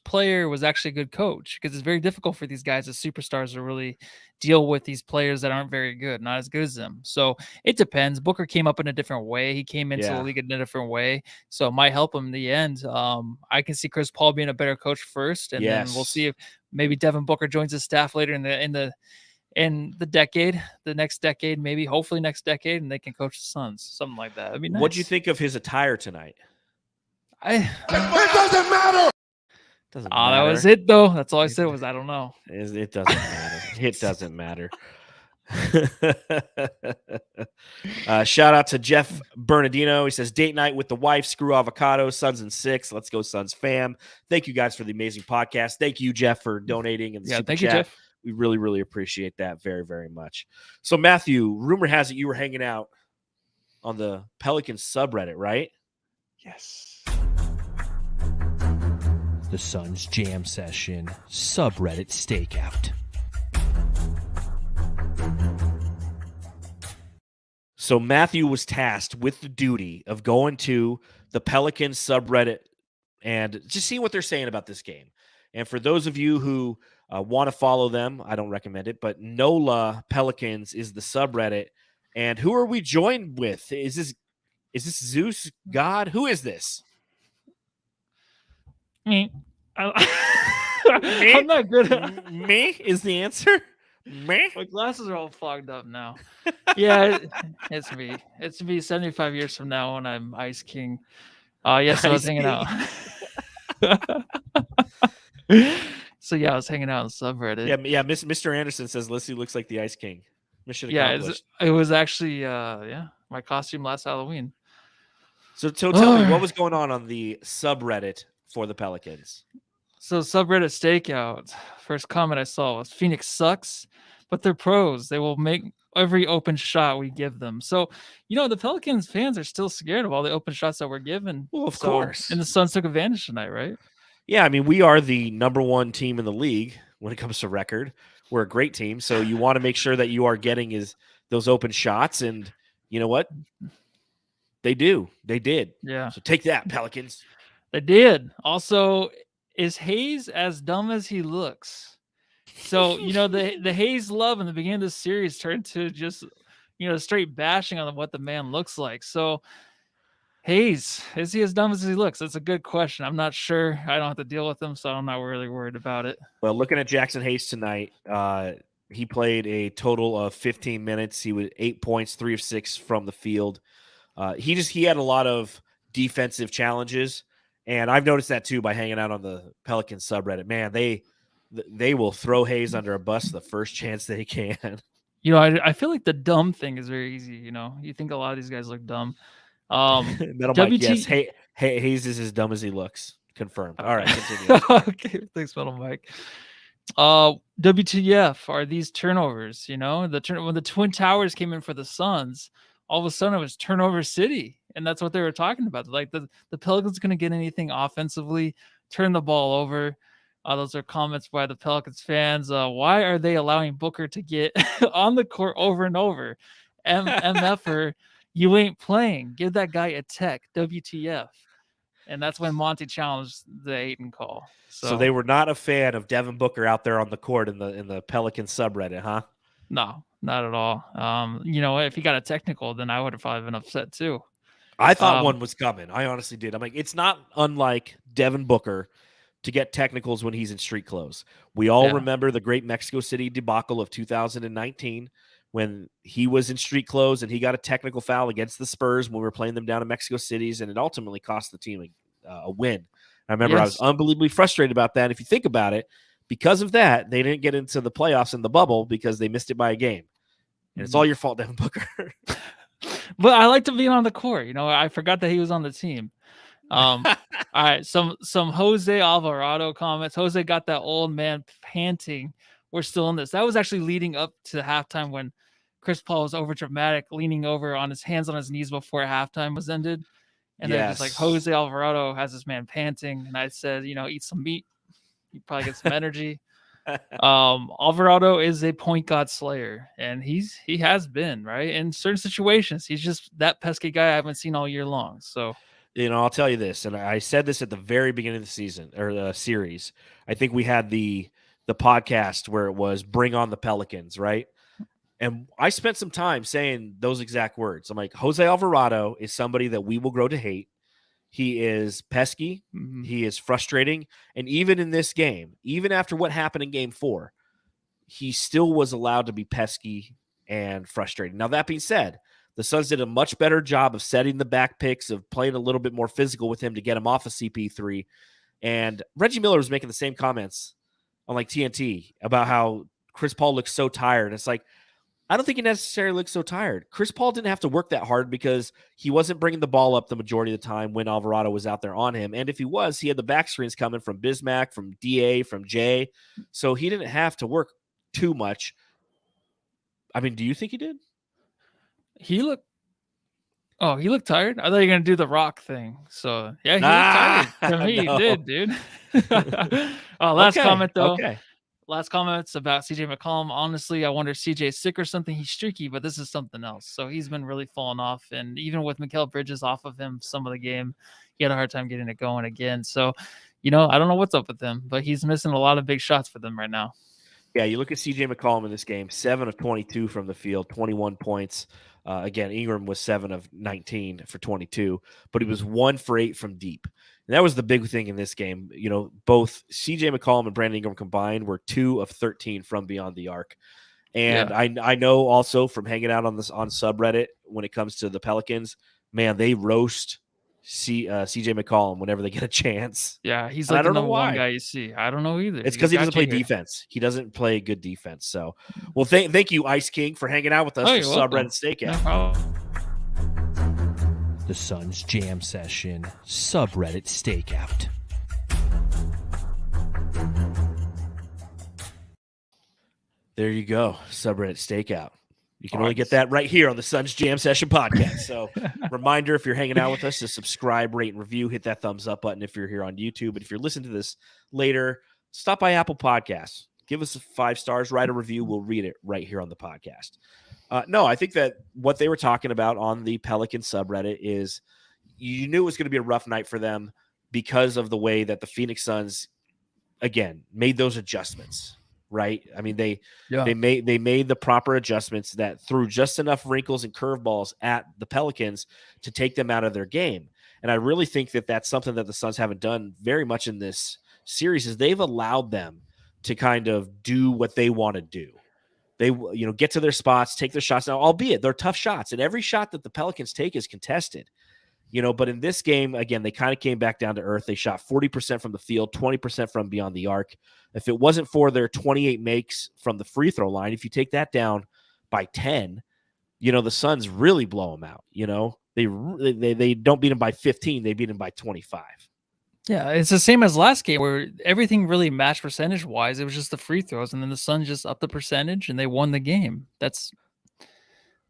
player was actually a good coach? Because it's very difficult for these guys as superstars to really deal with these players that aren't very good, not as good as them. So it depends. Booker came up in a different way. He came into the league in a different way. So it might help him in the end. I can see Chris Paul being a better coach first, and then we'll see if maybe Devin Booker joins his staff later in the decade, the next decade, maybe hopefully next decade, and they can coach the Suns, something like that. That'd be nice. What'd you think of his attire tonight? It doesn't matter. Doesn't matter. That was it, though. That's all I said was I don't know. It doesn't matter. It doesn't matter. Shout out to Jeff Bernardino. He says, date night with the wife, screw avocado, Suns in 6. Let's go, Suns fam. Thank you guys for the amazing podcast. Thank you, Jeff, for donating in the super thank chat. you, Jeff. We really, really appreciate that very, very much. So, Matthew, rumor has it you were hanging out on the Pelicans subreddit, right? Yes. The Suns Jam Session subreddit stakeout. So Matthew was tasked with the duty of going to the Pelicans subreddit and just seeing what they're saying about this game. And for those of you who want to follow them, I don't recommend it, but NOLA Pelicans is the subreddit. And who are we joined with? Is this Zeus God? Who is this? Me. I'm not good at Me is the answer. Me? My glasses are all fogged up now. Yeah, it's me. It's me 75 years from now when I'm Ice King. Yes, I was hanging out. So yeah, I was hanging out on subreddit. Yeah. Mr. Anderson says Lissy looks like the Ice King. Mission accomplished. It was actually my costume last Halloween. So tell me, what was going on the subreddit for the Pelicans? So subreddit stakeout. First comment I saw was Phoenix sucks, but they're pros. They will make every open shot we give them. So, the Pelicans fans are still scared of all the open shots that we're given. Well, of course. And the Suns took advantage tonight, right? Yeah, I mean, we are the number one team in the league when it comes to record. We're a great team, so you want to make sure that you are getting those open shots, and you know what? They did. Yeah. So take that, Pelicans. They did. Also, is Hayes as dumb as he looks? So, the Hayes love in the beginning of the series turned to just, straight bashing on what the man looks like. So, Hayes, is he as dumb as he looks? That's a good question. I'm not sure. I don't have to deal with him, so I'm not really worried about it. Well, looking at Jackson Hayes tonight, he played a total of 15 minutes. He was 8 points, 3 of 6 from the field. He had a lot of defensive challenges. And I've noticed that too by hanging out on the Pelicans subreddit. Man, they will throw Hayes under a bus the first chance they can. I feel like the dumb thing is very easy. You think a lot of these guys look dumb. Metal Mike, yes. Hayes is as dumb as he looks. Confirmed. All right, continue. Okay, thanks, Metal Mike. WTF are these turnovers? When the Twin Towers came in for the Suns, all of a sudden it was turnover city. And that's what they were talking about. Like the Pelicans going to get anything offensively, turn the ball over. Those are comments by the Pelicans fans. Why are they allowing Booker to get on the court over and over? MFer, you ain't playing. Give that guy a tech. WTF. And that's when Monty challenged the Ayton call. So they were not a fan of Devin Booker out there on the court in the Pelicans subreddit, huh? No, not at all. If he got a technical, then I would have probably been upset too. I thought one was coming. I honestly did. I'm like, it's not unlike Devin Booker to get technicals when he's in street clothes. We all remember the great Mexico City debacle of 2019 when he was in street clothes and he got a technical foul against the Spurs when we were playing them down in Mexico Cities, and it ultimately cost the team a win. I remember I was unbelievably frustrated about that. If you think about it, because of that, they didn't get into the playoffs in the bubble because they missed it by a game. And it's all your fault, Devin Booker. But I like to be on the court. I forgot that he was on the team. All right, some Jose Alvarado comments. Jose got that old man panting. We're still in this. That was actually leading up to halftime when Chris Paul was over dramatic, leaning over on his hands on his knees before halftime was ended. And they're just like, Jose Alvarado has this man panting. And I said, eat some meat. You probably get some energy. Alvarado is a point guard slayer, and he has been, right? In certain situations, he's just that pesky guy I haven't seen all year long. So, I'll tell you this, and I said this at the very beginning of the season or the series. I think we had the podcast where it was "Bring on the Pelicans," right? And I spent some time saying those exact words. I'm like, Jose Alvarado is somebody that we will grow to hate. He is pesky. Mm-hmm. He is frustrating. And even in this game, even after what happened in game 4, he still was allowed to be pesky and frustrating. Now, that being said, the Suns did a much better job of setting the back picks, of playing a little bit more physical with him to get him off of CP3. And Reggie Miller was making the same comments on like TNT about how Chris Paul looks so tired. It's like, I don't think he necessarily looks so tired. Chris Paul didn't have to work that hard because he wasn't bringing the ball up the majority of the time when Alvarado was out there on him. And if he was, he had the back screens coming from Bismack, from DA, from Jay. So he didn't have to work too much. I mean, do you think he did? He looked tired. I thought you were going to do the rock thing. So, yeah, he looked tired. To me, no. He did, dude. Last comment, though. Okay. Last comments about CJ McCollum. Honestly, I wonder if CJ's sick or something. He's streaky, but this is something else. So he's been really falling off. And even with Mikal Bridges off of him some of the game, he had a hard time getting it going again. So, I don't know what's up with him, but he's missing a lot of big shots for them right now. Yeah, you look at CJ McCollum in this game, 7 of 22 from the field, 21 points. Again, Ingram was 7 of 19 for 22, but he was 1 for 8 from deep. And that was the big thing in this game. Both CJ McCollum and Brandon Ingram combined were 2 of 13 from beyond the arc. And yeah. I know also from hanging out on subreddit when it comes to the Pelicans, man, they roast CJ McCollum whenever they get a chance. Yeah, he's like the number one guy you see. I don't know either. It's because he doesn't play defense. He doesn't play good defense. So, well, thank you, Ice King, for hanging out with us for Subreddit Stakeout. No the Suns Jam Session Subreddit Stakeout. There you go, Subreddit Stakeout. You can only get that right here on the Suns Jam Session podcast. So reminder, if you're hanging out with us, to subscribe, rate, and review. Hit that thumbs up button if you're here on YouTube. And if you're listening to this later, stop by Apple Podcasts. Give us 5 stars, write a review. We'll read it right here on the podcast. No, I think that what they were talking about on the Pelican subreddit is you knew it was going to be a rough night for them because of the way that the Phoenix Suns, again, made those adjustments. Right. I mean, they made the proper adjustments that threw just enough wrinkles and curveballs at the Pelicans to take them out of their game. And I really think that that's something that the Suns haven't done very much in this series, is they've allowed them to kind of do what they want to do. They, get to their spots, take their shots. Now, albeit they're tough shots, and every shot that the Pelicans take is contested. But in this game, again, they kind of came back down to earth. They shot 40% from the field, 20% from beyond the arc. If it wasn't for their 28 makes from the free throw line, if you take that down by 10, the Suns really blow them out. They don't beat them by 15. They beat them by 25. Yeah, it's the same as last game where everything really matched percentage-wise. It was just the free throws, and then the Suns just upped the percentage, and they won the game. That's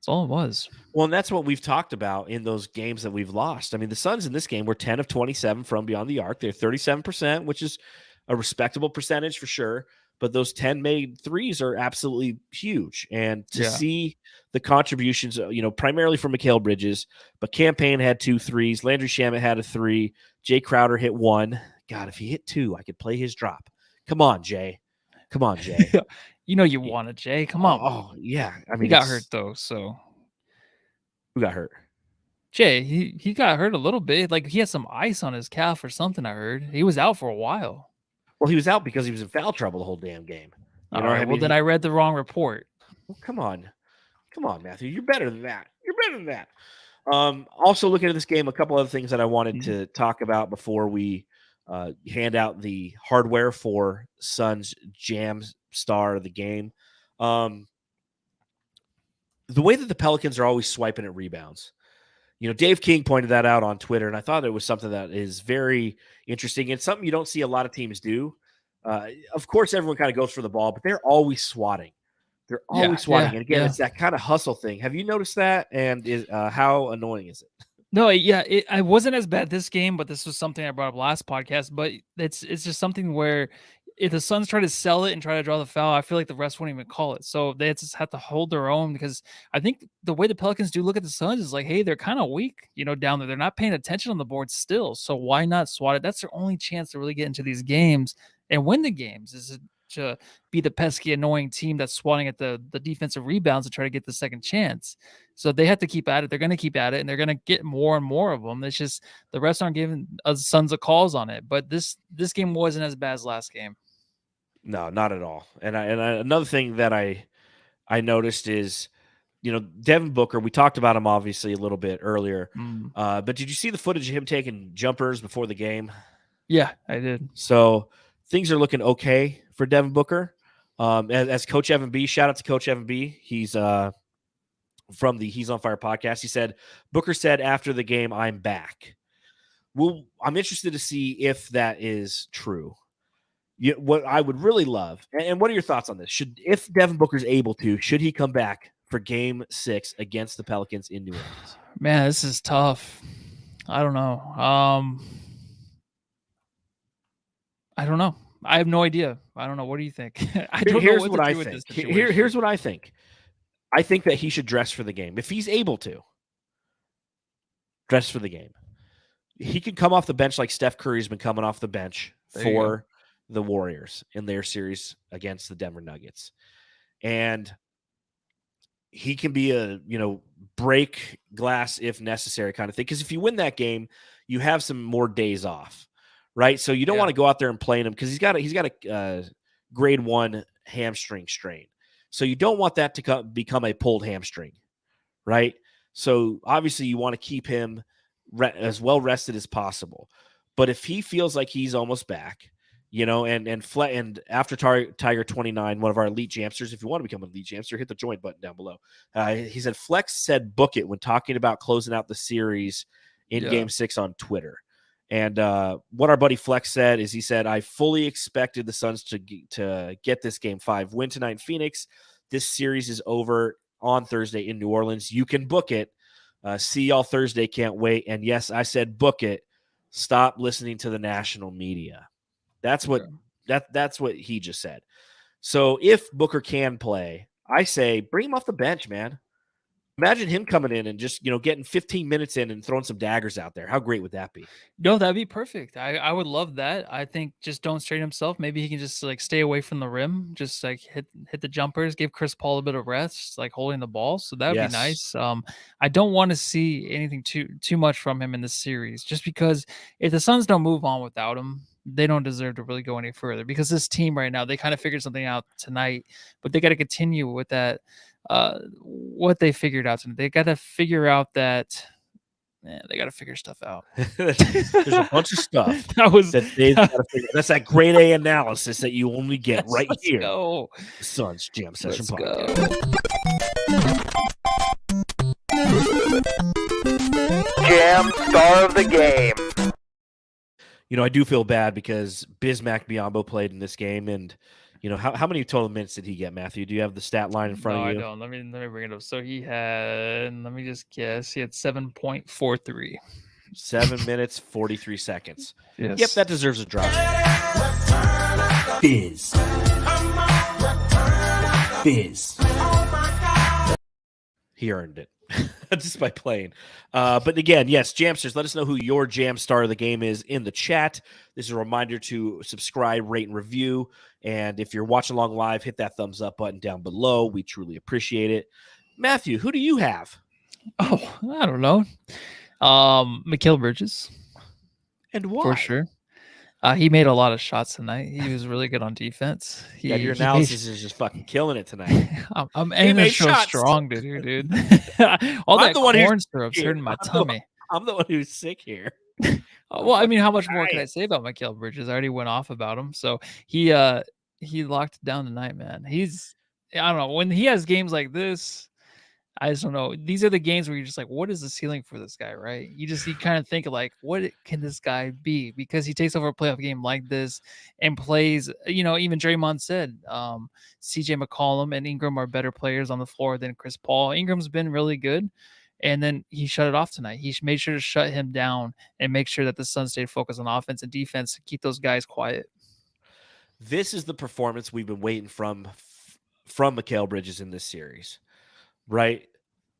all it was. Well, and that's what we've talked about in those games that we've lost. I mean, the Suns in this game were 10 of 27 from beyond the arc. They're 37%, which is a respectable percentage for sure. But those 10 made threes are absolutely huge. And to see the contributions, primarily from Mikal Bridges, but Payne had 2 threes. Landry Shamet had a 3. Jay Crowder hit 1. God, if he hit 2, I could play his drop. Come on, Jay. You wanted Jay. Come on. Oh, yeah. I mean, he got hurt, though, so. Who got hurt? Jay. He got hurt a little bit. Like, he had some ice on his calf or something, I heard. He was out for a while. Well, he was out because he was in foul trouble the whole damn game. All right. Well, then I read the wrong report. Well, come on, Matthew. You're better than that. Also, looking at this game, a couple other things that I wanted to talk about before we hand out the hardware for Suns Jam Star of the game. The way that the Pelicans are always swiping at rebounds. Dave King pointed that out on Twitter, and I thought it was something that is very interesting and something you don't see a lot of teams do. Of course, everyone kind of goes for the ball, but they're always swatting. They're always swatting. And again, it's that kind of hustle thing. Have you noticed that? And how annoying is it? No, yeah, I wasn't as bad this game, but this was something I brought up last podcast. But it's just something where if the Suns try to sell it and try to draw the foul, I feel like the refs won't even call it. So they just have to hold their own, because I think the way the Pelicans do look at the Suns is like, hey, they're kind of weak, down there. They're not paying attention on the board still. So why not swat it? That's their only chance to really get into these games and win the games, is to be the pesky, annoying team that's swatting at the defensive rebounds to try to get the second chance. So they have to keep at it. They're going to keep at it, and they're going to get more and more of them. It's just the refs aren't giving us Suns of calls on it. But this game wasn't as bad as last game. No, not at all. And another thing that I noticed is, Devin Booker. We talked about him obviously a little bit earlier, but did you see the footage of him taking jumpers before the game? Yeah, I did. So things are looking okay for Devin Booker. As Coach Evan B, shout out to Coach Evan B. He's from the He's on Fire podcast. He said, Booker said after the game, "I'm back." Well, I'm interested to see if that is true. What I would really love, and what are your thoughts on this? If Devin Booker's able to, should he come back for Game 6 against the Pelicans in New Orleans? Man, this is tough. I don't know. I don't know. I have no idea. I don't know. What do you think? I don't Here's know what I think. Here's what I think. I think that he should dress for the game. If he's able to dress for the game, he can come off the bench like Steph Curry's been coming off the bench for the Warriors in their series against the Denver Nuggets. And he can be a, break glass if necessary kind of thing. Because if you win that game, you have some more days off, right? So you don't want to go out there and play him, because he's got a grade 1 hamstring strain. So you don't want that to become a pulled hamstring, right? So obviously you want to keep him as well rested as possible. But if he feels like he's almost back, and after Tiger 29, one of our elite jamsters, if you want to become an elite jamster, hit the join button down below. He said Flex said book it when talking about closing out the series in Game 6 on Twitter. And what our buddy Flex said is, he said, I fully expected the Suns to get this Game 5 win tonight in Phoenix. This series is over on Thursday in New Orleans. You can book it. See y'all Thursday. Can't wait. And yes, I said book it. Stop listening to the national media. That's what he just said. So if Booker can play, I say bring him off the bench, man. Imagine him coming in and just, getting 15 minutes in and throwing some daggers out there. How great would that be? No, that'd be perfect. I would love that. I think just don't strain himself. Maybe he can just stay away from the rim, just hit the jumpers, give Chris Paul a bit of rest, holding the ball. So that would be nice. I don't want to see anything too much from him in this series, just because if the Suns don't move on without him, they don't deserve to really go any further, because this team right now, they kind of figured something out tonight, but they got to continue with that. What they figured out tonight. They got to figure out that they got to figure stuff out. There's a bunch of stuff that they've got to figure. That's that grade A analysis that you only get right here. Go. Suns Jam Session Let's Podcast. Jam Star of the Game. I do feel bad because Bismack Biyombo played in this game, and how many total minutes did he get, Matthew? Do you have the stat line in front of you? I don't. Let me bring it up. So he had, let me just guess, he had 7.43. 7 minutes, 43 seconds. Yes. Yep, that deserves a drop. Biz. Biz. He earned it just by playing. But again, yes, Jamsters, let us know who your Jam Star of the Game is in the chat. This is a reminder to subscribe, rate, and review. And if you're watching along live, hit that thumbs up button down below. We truly appreciate it. Matthew, who do you have? Oh, I don't know. Mikal Bridges. And why? For sure. He made a lot of shots tonight. He was really good on defense. Your analysis is just fucking killing it tonight. I'm aiming to show strong, dude. All that corn syrup's hurting my tummy. I'm the one who's sick here. Well, I mean, how much more can I say about Mikal Bridges? I already went off about him. So he locked it down tonight, man. I don't know, when he has games like this, I just don't know. These are the games where you're just like, what is the ceiling for this guy, right? You kind of think like, what can this guy be? Because he takes over a playoff game like this and plays, even Draymond said, CJ McCollum and Ingram are better players on the floor than Chris Paul. Ingram's been really good. And then he shut it off tonight. He made sure to shut him down and make sure that the Suns stayed focused on offense and defense to keep those guys quiet. This is the performance we've been waiting from Mikal Bridges in this series, right?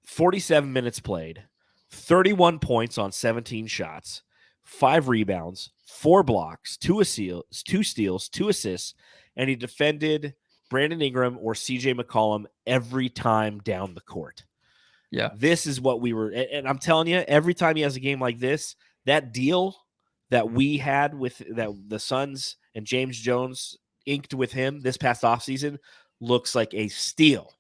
47 minutes played, 31 points on 17 shots, 5 rebounds, 4 blocks, 2 steals, 2 assists, and he defended Brandon Ingram or CJ McCollum every time down the court. Yeah. This is what we were, and I'm telling you, every time he has a game like this, that deal that we had with that the Suns and James Jones inked with him this past offseason looks like a steal,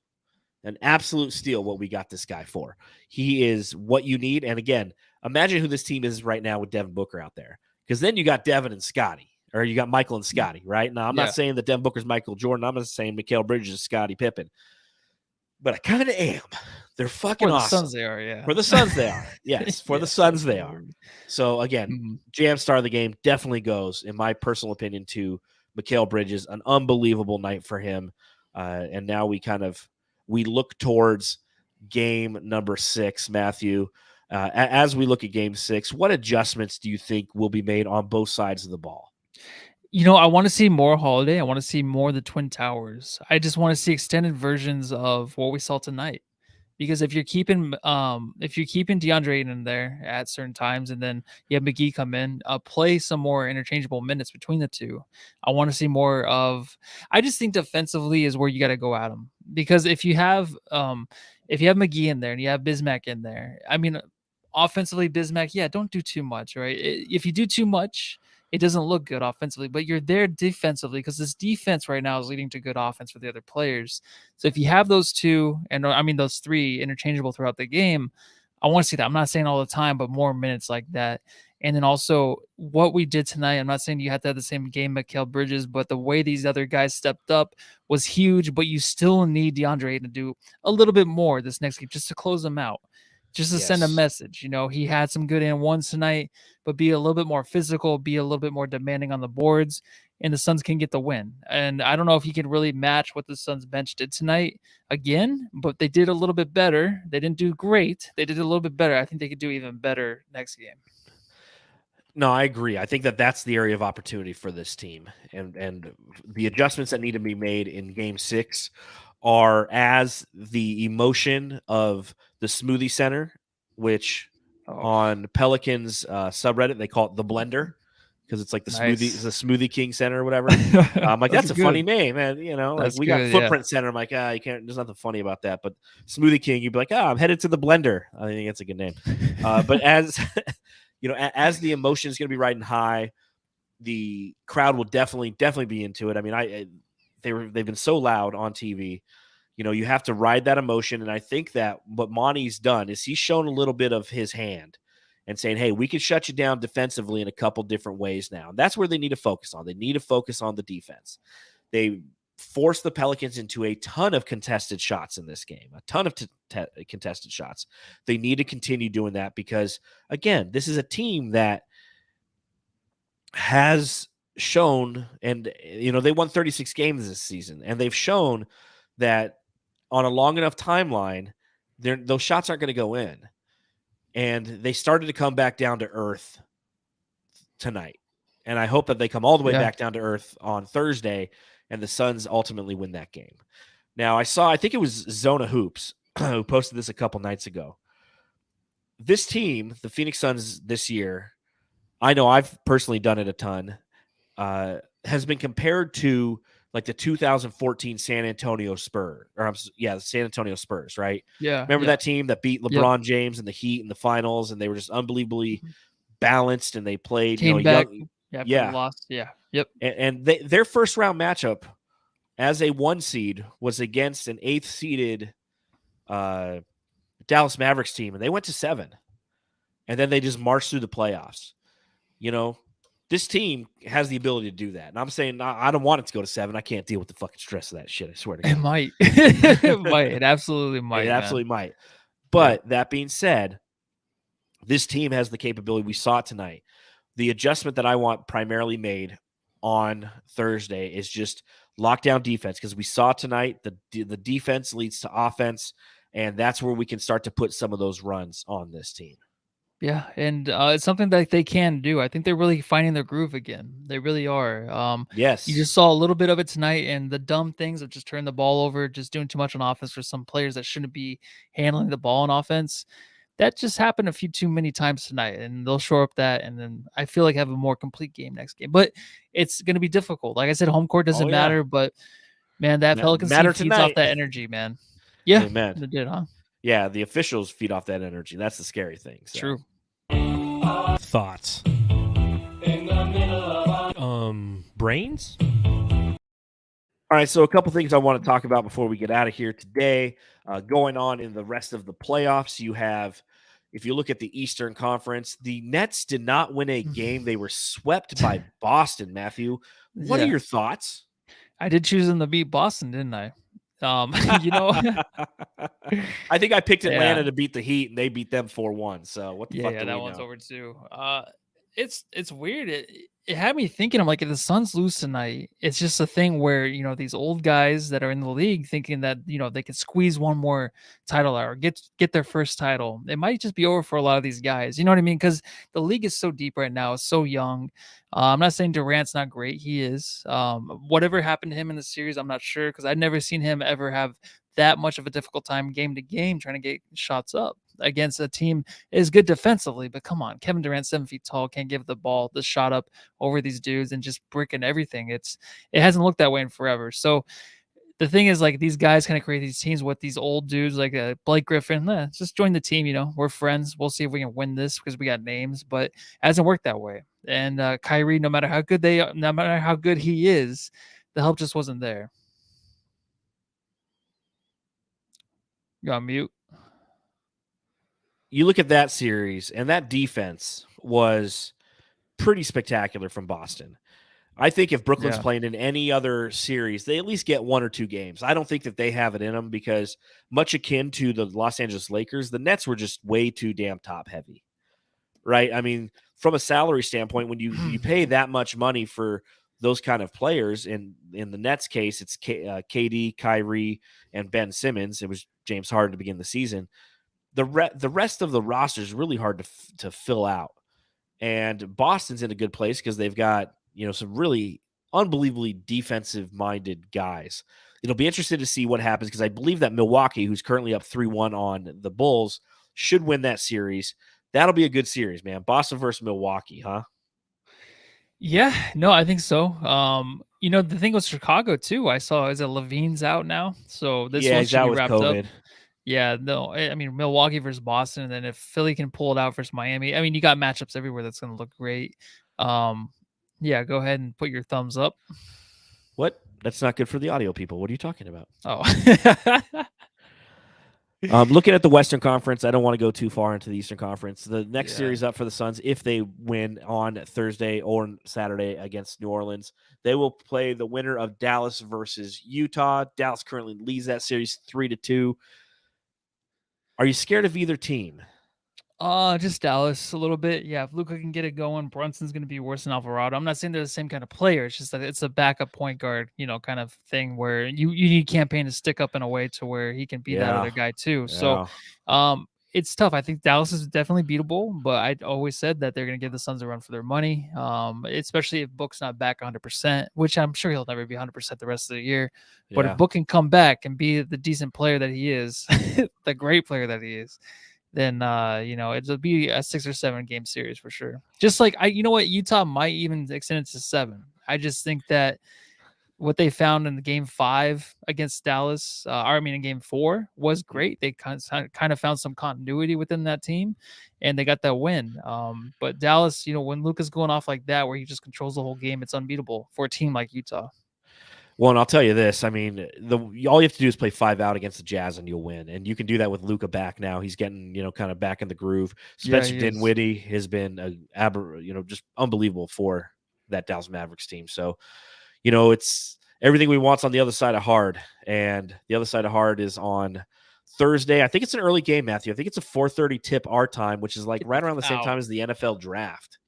an absolute steal what we got this guy for. He is what you need. And again, imagine who this team is right now with Devin Booker out there, because then you got Devin and Scotty, or you got Michael and Scotty, right? Now, I'm not saying that Devin Booker's Michael Jordan. I'm not saying Mikal Bridges is Scottie Pippen. But I kind of am. They're fucking awesome. For the Suns they are, yeah. For the Suns they are. Yes, for the Suns they are. So, again, jam star of the game definitely goes, in my personal opinion, to Mikal Bridges. An unbelievable night for him. And now we look towards game number 6, Matthew. As we look at game 6, what adjustments do you think will be made on both sides of the ball? I want to see more Holiday. I want to see more of the Twin Towers. I just want to see extended versions of what we saw tonight. Because if you're keeping DeAndre Ayton in there at certain times, and then you have McGee come in, play some more interchangeable minutes between the two. I want to see more of. I just think defensively is where you got to go at them. Because if you have McGee in there and you have Bismack in there, I mean, offensively, Bismack, don't do too much, right? If you do too much, it doesn't look good offensively, but you're there defensively because this defense right now is leading to good offense for the other players. So if you have those two, those 3 interchangeable throughout the game, I want to see that. I'm not saying all the time, but more minutes like that. And then also what we did tonight, I'm not saying you have to have the same game Mikal Bridges, but the way these other guys stepped up was huge, but you still need DeAndre Ayton to do a little bit more this next game just to close them out. Just to send a message. He had some good and ones tonight, but be a little bit more physical, be a little bit more demanding on the boards, and the Suns can get the win. And I don't know if he can really match what the Suns bench did tonight again, but they did a little bit better. They didn't do great. They did a little bit better. I think they could do even better next game. No, I agree. I think that's the area of opportunity for this team. And the adjustments that need to be made in game 6 are as the emotion of the Smoothie Center, which on Pelicans subreddit they call it the Blender, because it's like the Smoothie King Center or whatever. I'm like, that's a funny name, man. We got Footprint Center. I'm like, you can't. There's nothing funny about that. But Smoothie King, you'd be like, I'm headed to the Blender. I think that's a good name. But as as the emotion is going to be riding high, the crowd will definitely be into it. I mean, they've been so loud on TV. You have to ride that emotion. And I think that what Monty's done is he's shown a little bit of his hand and saying, hey, we can shut you down defensively in a couple different ways now. And that's where they need to focus on. They need to focus on the defense. They forced the Pelicans into a ton of contested shots in this game, a ton of contested shots. They need to continue doing that because, again, this is a team that has shown, and they won 36 games this season, and they've shown that on a long enough timeline, those shots aren't going to go in. And they started to come back down to earth tonight. And I hope that they come all the way back down to earth on Thursday, and the Suns ultimately win that game. Now, I think it was Zona Hoops who posted this a couple nights ago. This team, the Phoenix Suns this year, I know I've personally done it a ton, has been compared to like the 2014 San Antonio Spurs, the San Antonio Spurs, right? Yeah. Remember that team that beat LeBron James and the Heat in the finals, and they were just unbelievably balanced, and they played, came back. Lost. Yeah. Yep. And their first round matchup as a 1 seed was against an 8th seeded Dallas Mavericks team, and they went to 7, and then they just marched through the playoffs. This team has the ability to do that. And I'm saying I don't want it to go to 7. I can't deal with the fucking stress of that shit. I swear to God. It might. It might. It absolutely might. It absolutely might. But that being said, this team has the capability. We saw it tonight. The adjustment that I want primarily made on Thursday is just lockdown defense, because we saw tonight the defense leads to offense, and that's where we can start to put some of those runs on this team. Yeah, and it's something that they can do. I think they're really finding their groove again. They really are. Yes. You just saw a little bit of it tonight, and the dumb things of just turning the ball over, just doing too much on offense for some players that shouldn't be handling the ball on offense. That just happened a few too many times tonight, and they'll shore up that, and then I feel like have a more complete game next game. But it's going to be difficult. Like I said, home court doesn't matter, but man, that Pelicans team feeds off that energy, man. Yeah, Amen. It did, huh? Yeah, the officials feed off that energy. That's the scary thing. So. True. Thoughts? Brains? All right, so a couple things I want to talk about before we get out of here today. Going on in the rest of the playoffs, you have, if you look at the Eastern Conference, the Nets did not win a game. They were swept by Boston, Matthew. What are your thoughts? I did choose them to beat Boston, didn't I? You know, I think I picked Atlanta to beat the Heat, and they beat them 4-1. So what the fuck? Yeah, that one's over too. It's weird. It had me thinking. I'm like, if the Suns lose tonight, it's just a thing where these old guys that are in the league thinking that they could squeeze one more title out or get their first title. It might just be over for a lot of these guys. You know what I mean? Because the league is so deep right now. It's so young. I'm not saying Durant's not great. He is. Whatever happened to him in the series, I'm not sure, because I've never seen him ever have that much of a difficult time game to game trying to get shots up against a team is good defensively. But come on, Kevin Durant, 7 feet tall, can't give the shot up over these dudes and just bricking everything. It hasn't looked that way in forever. So the thing is, like, these guys kind of create these teams with these old dudes like Blake Griffin. Just join the team. We're friends. We'll see if we can win this because we got names, but it hasn't worked that way. And Kyrie, no matter how good he is, the help just wasn't there. You're on mute. You look at that series, and that defense was pretty spectacular from Boston. I think if Brooklyn's playing in any other series, they at least get 1 or 2 games. I don't think that they have it in them, because much akin to the Los Angeles Lakers, the Nets were just way too damn top heavy, right? I mean, from a salary standpoint, when you pay that much money for those kind of players, and in the Nets case, it's KD, Kyrie, and Ben Simmons. It was James Harden to begin the season. The rest of the roster is really hard to fill out, and Boston's in a good place because they've got some really unbelievably defensive minded guys. It'll be interesting to see what happens, because I believe that Milwaukee, who's currently up 3-1 on the Bulls, should win that series. That'll be a good series, man. Boston versus Milwaukee, huh? Yeah, no, I think so. The thing with Chicago too, I saw is that Levine's out now, so this one should be wrapped up. Yeah, no, I mean, Milwaukee versus Boston, and then if Philly can pull it out versus Miami, I mean, you got matchups everywhere that's going to look great. Yeah, go ahead and put your thumbs up. What? That's not good for the audio people. What are you talking about? Oh. Looking at the Western Conference, I don't want to go too far into the Eastern Conference. The next series up for the Suns, if they win on Thursday or Saturday against New Orleans, they will play the winner of Dallas versus Utah. Dallas currently leads that series 3-2. Are you scared of either team? Just Dallas a little bit. Yeah, if Luka can get it going, Brunson's going to be worse than Alvarado. I'm not saying they're the same kind of player. It's just that it's a backup point guard, kind of thing where you need Campaign to stick up in a way to where he can beat that other guy too. So, it's tough. I think Dallas is definitely beatable, but I always said that they're going to give the Suns a run for their money, especially if Book's not back 100%, which I'm sure he'll never be 100% the rest of the year. But if Book can come back and be the decent player that he is, the great player that he is, then it'll be a 6 or 7 game series for sure. Just like Utah might even extend it to 7. I just think that what they found in the game 5 against Dallas, in game 4 was great. They kind of found some continuity within that team, and they got that win. But Dallas, when Luka's going off like that, where he just controls the whole game, it's unbeatable for a team like Utah. Well, and I'll tell you this. I mean, all you have to do is play 5 out against the Jazz and you'll win. And you can do that with Luka back now. He's getting, kind of back in the groove. Spencer Dinwiddie has been, just unbelievable for that Dallas Mavericks team. So, it's everything we want's on the other side of hard, and the other side of hard is on Thursday. I think it's an early game, Matthew. I think it's a 4:30 tip our time, which is like right around the same time as the NFL draft.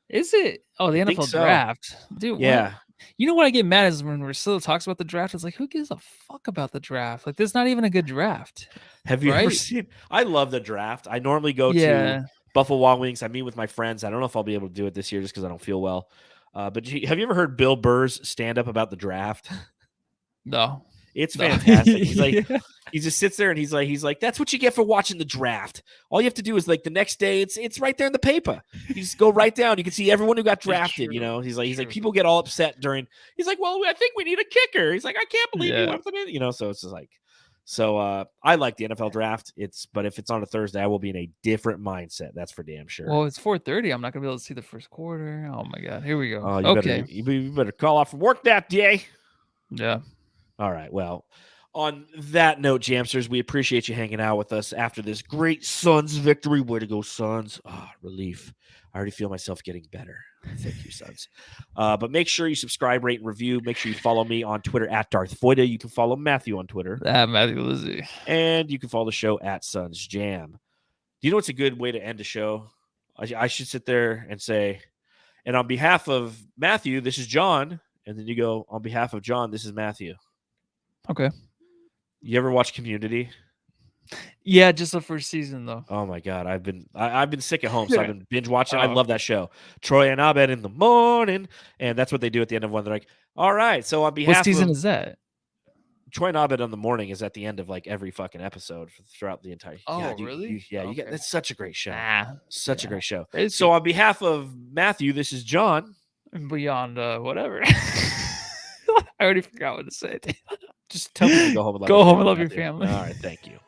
Is it? Oh, the NFL draft, dude. Yeah. What? You know what I get mad is when Russillo talks about the draft. It's like, who gives a fuck about the draft? Like, this is not even a good draft. Have you ever seen? I love the draft. I normally go to Buffalo Wild Wings. I meet with my friends. I don't know if I'll be able to do it this year just because I don't feel well. But have you ever heard Bill Burr's stand up about the draft? No. It's fantastic. He's like, he just sits there and he's like, that's what you get for watching the draft. All you have to do is like the next day, it's right there in the paper. You just go right down. You can see everyone who got drafted. He's like, people get all upset during. He's like, well, I think we need a kicker. He's like, I can't believe you went for it. So it's just like, I like the NFL draft. But if it's on a Thursday, I will be in a different mindset. That's for damn sure. Well, it's 4:30. I'm not gonna be able to see the first quarter. Oh my god, here we go. Oh, you better call off from work that day. Yeah. All right. Well, on that note, Jamsters, we appreciate you hanging out with us after this great Suns victory. Way to go, Suns. Relief. I already feel myself getting better. Thank you, Suns. But make sure you subscribe, rate, and review. Make sure you follow me on Twitter at Darth Voita. You can follow Matthew on Twitter. Matthew Lizzie. And you can follow the show at Suns Jam. Do you know what's a good way to end a show? I should sit there and say, and on behalf of Matthew, this is John. And then you go, on behalf of John, this is Matthew. Okay. You ever watch Community? Yeah, just the first season though. Oh my god, I've been sick at home, so I've been binge watching. I love that show. Troy and Abed in the morning, and that's what they do at the end of one. They're like, "All right, so on behalf." What season is that? Troy and Abed in the morning is at the end of like every fucking episode throughout the entire. Oh, really? You get that's such a great show. Such a great show. So on behalf of Matthew, this is John. Beyond whatever. I already forgot what to say. Just tell me to go home and love go your home family, and love Matthew. your family. All right, thank you.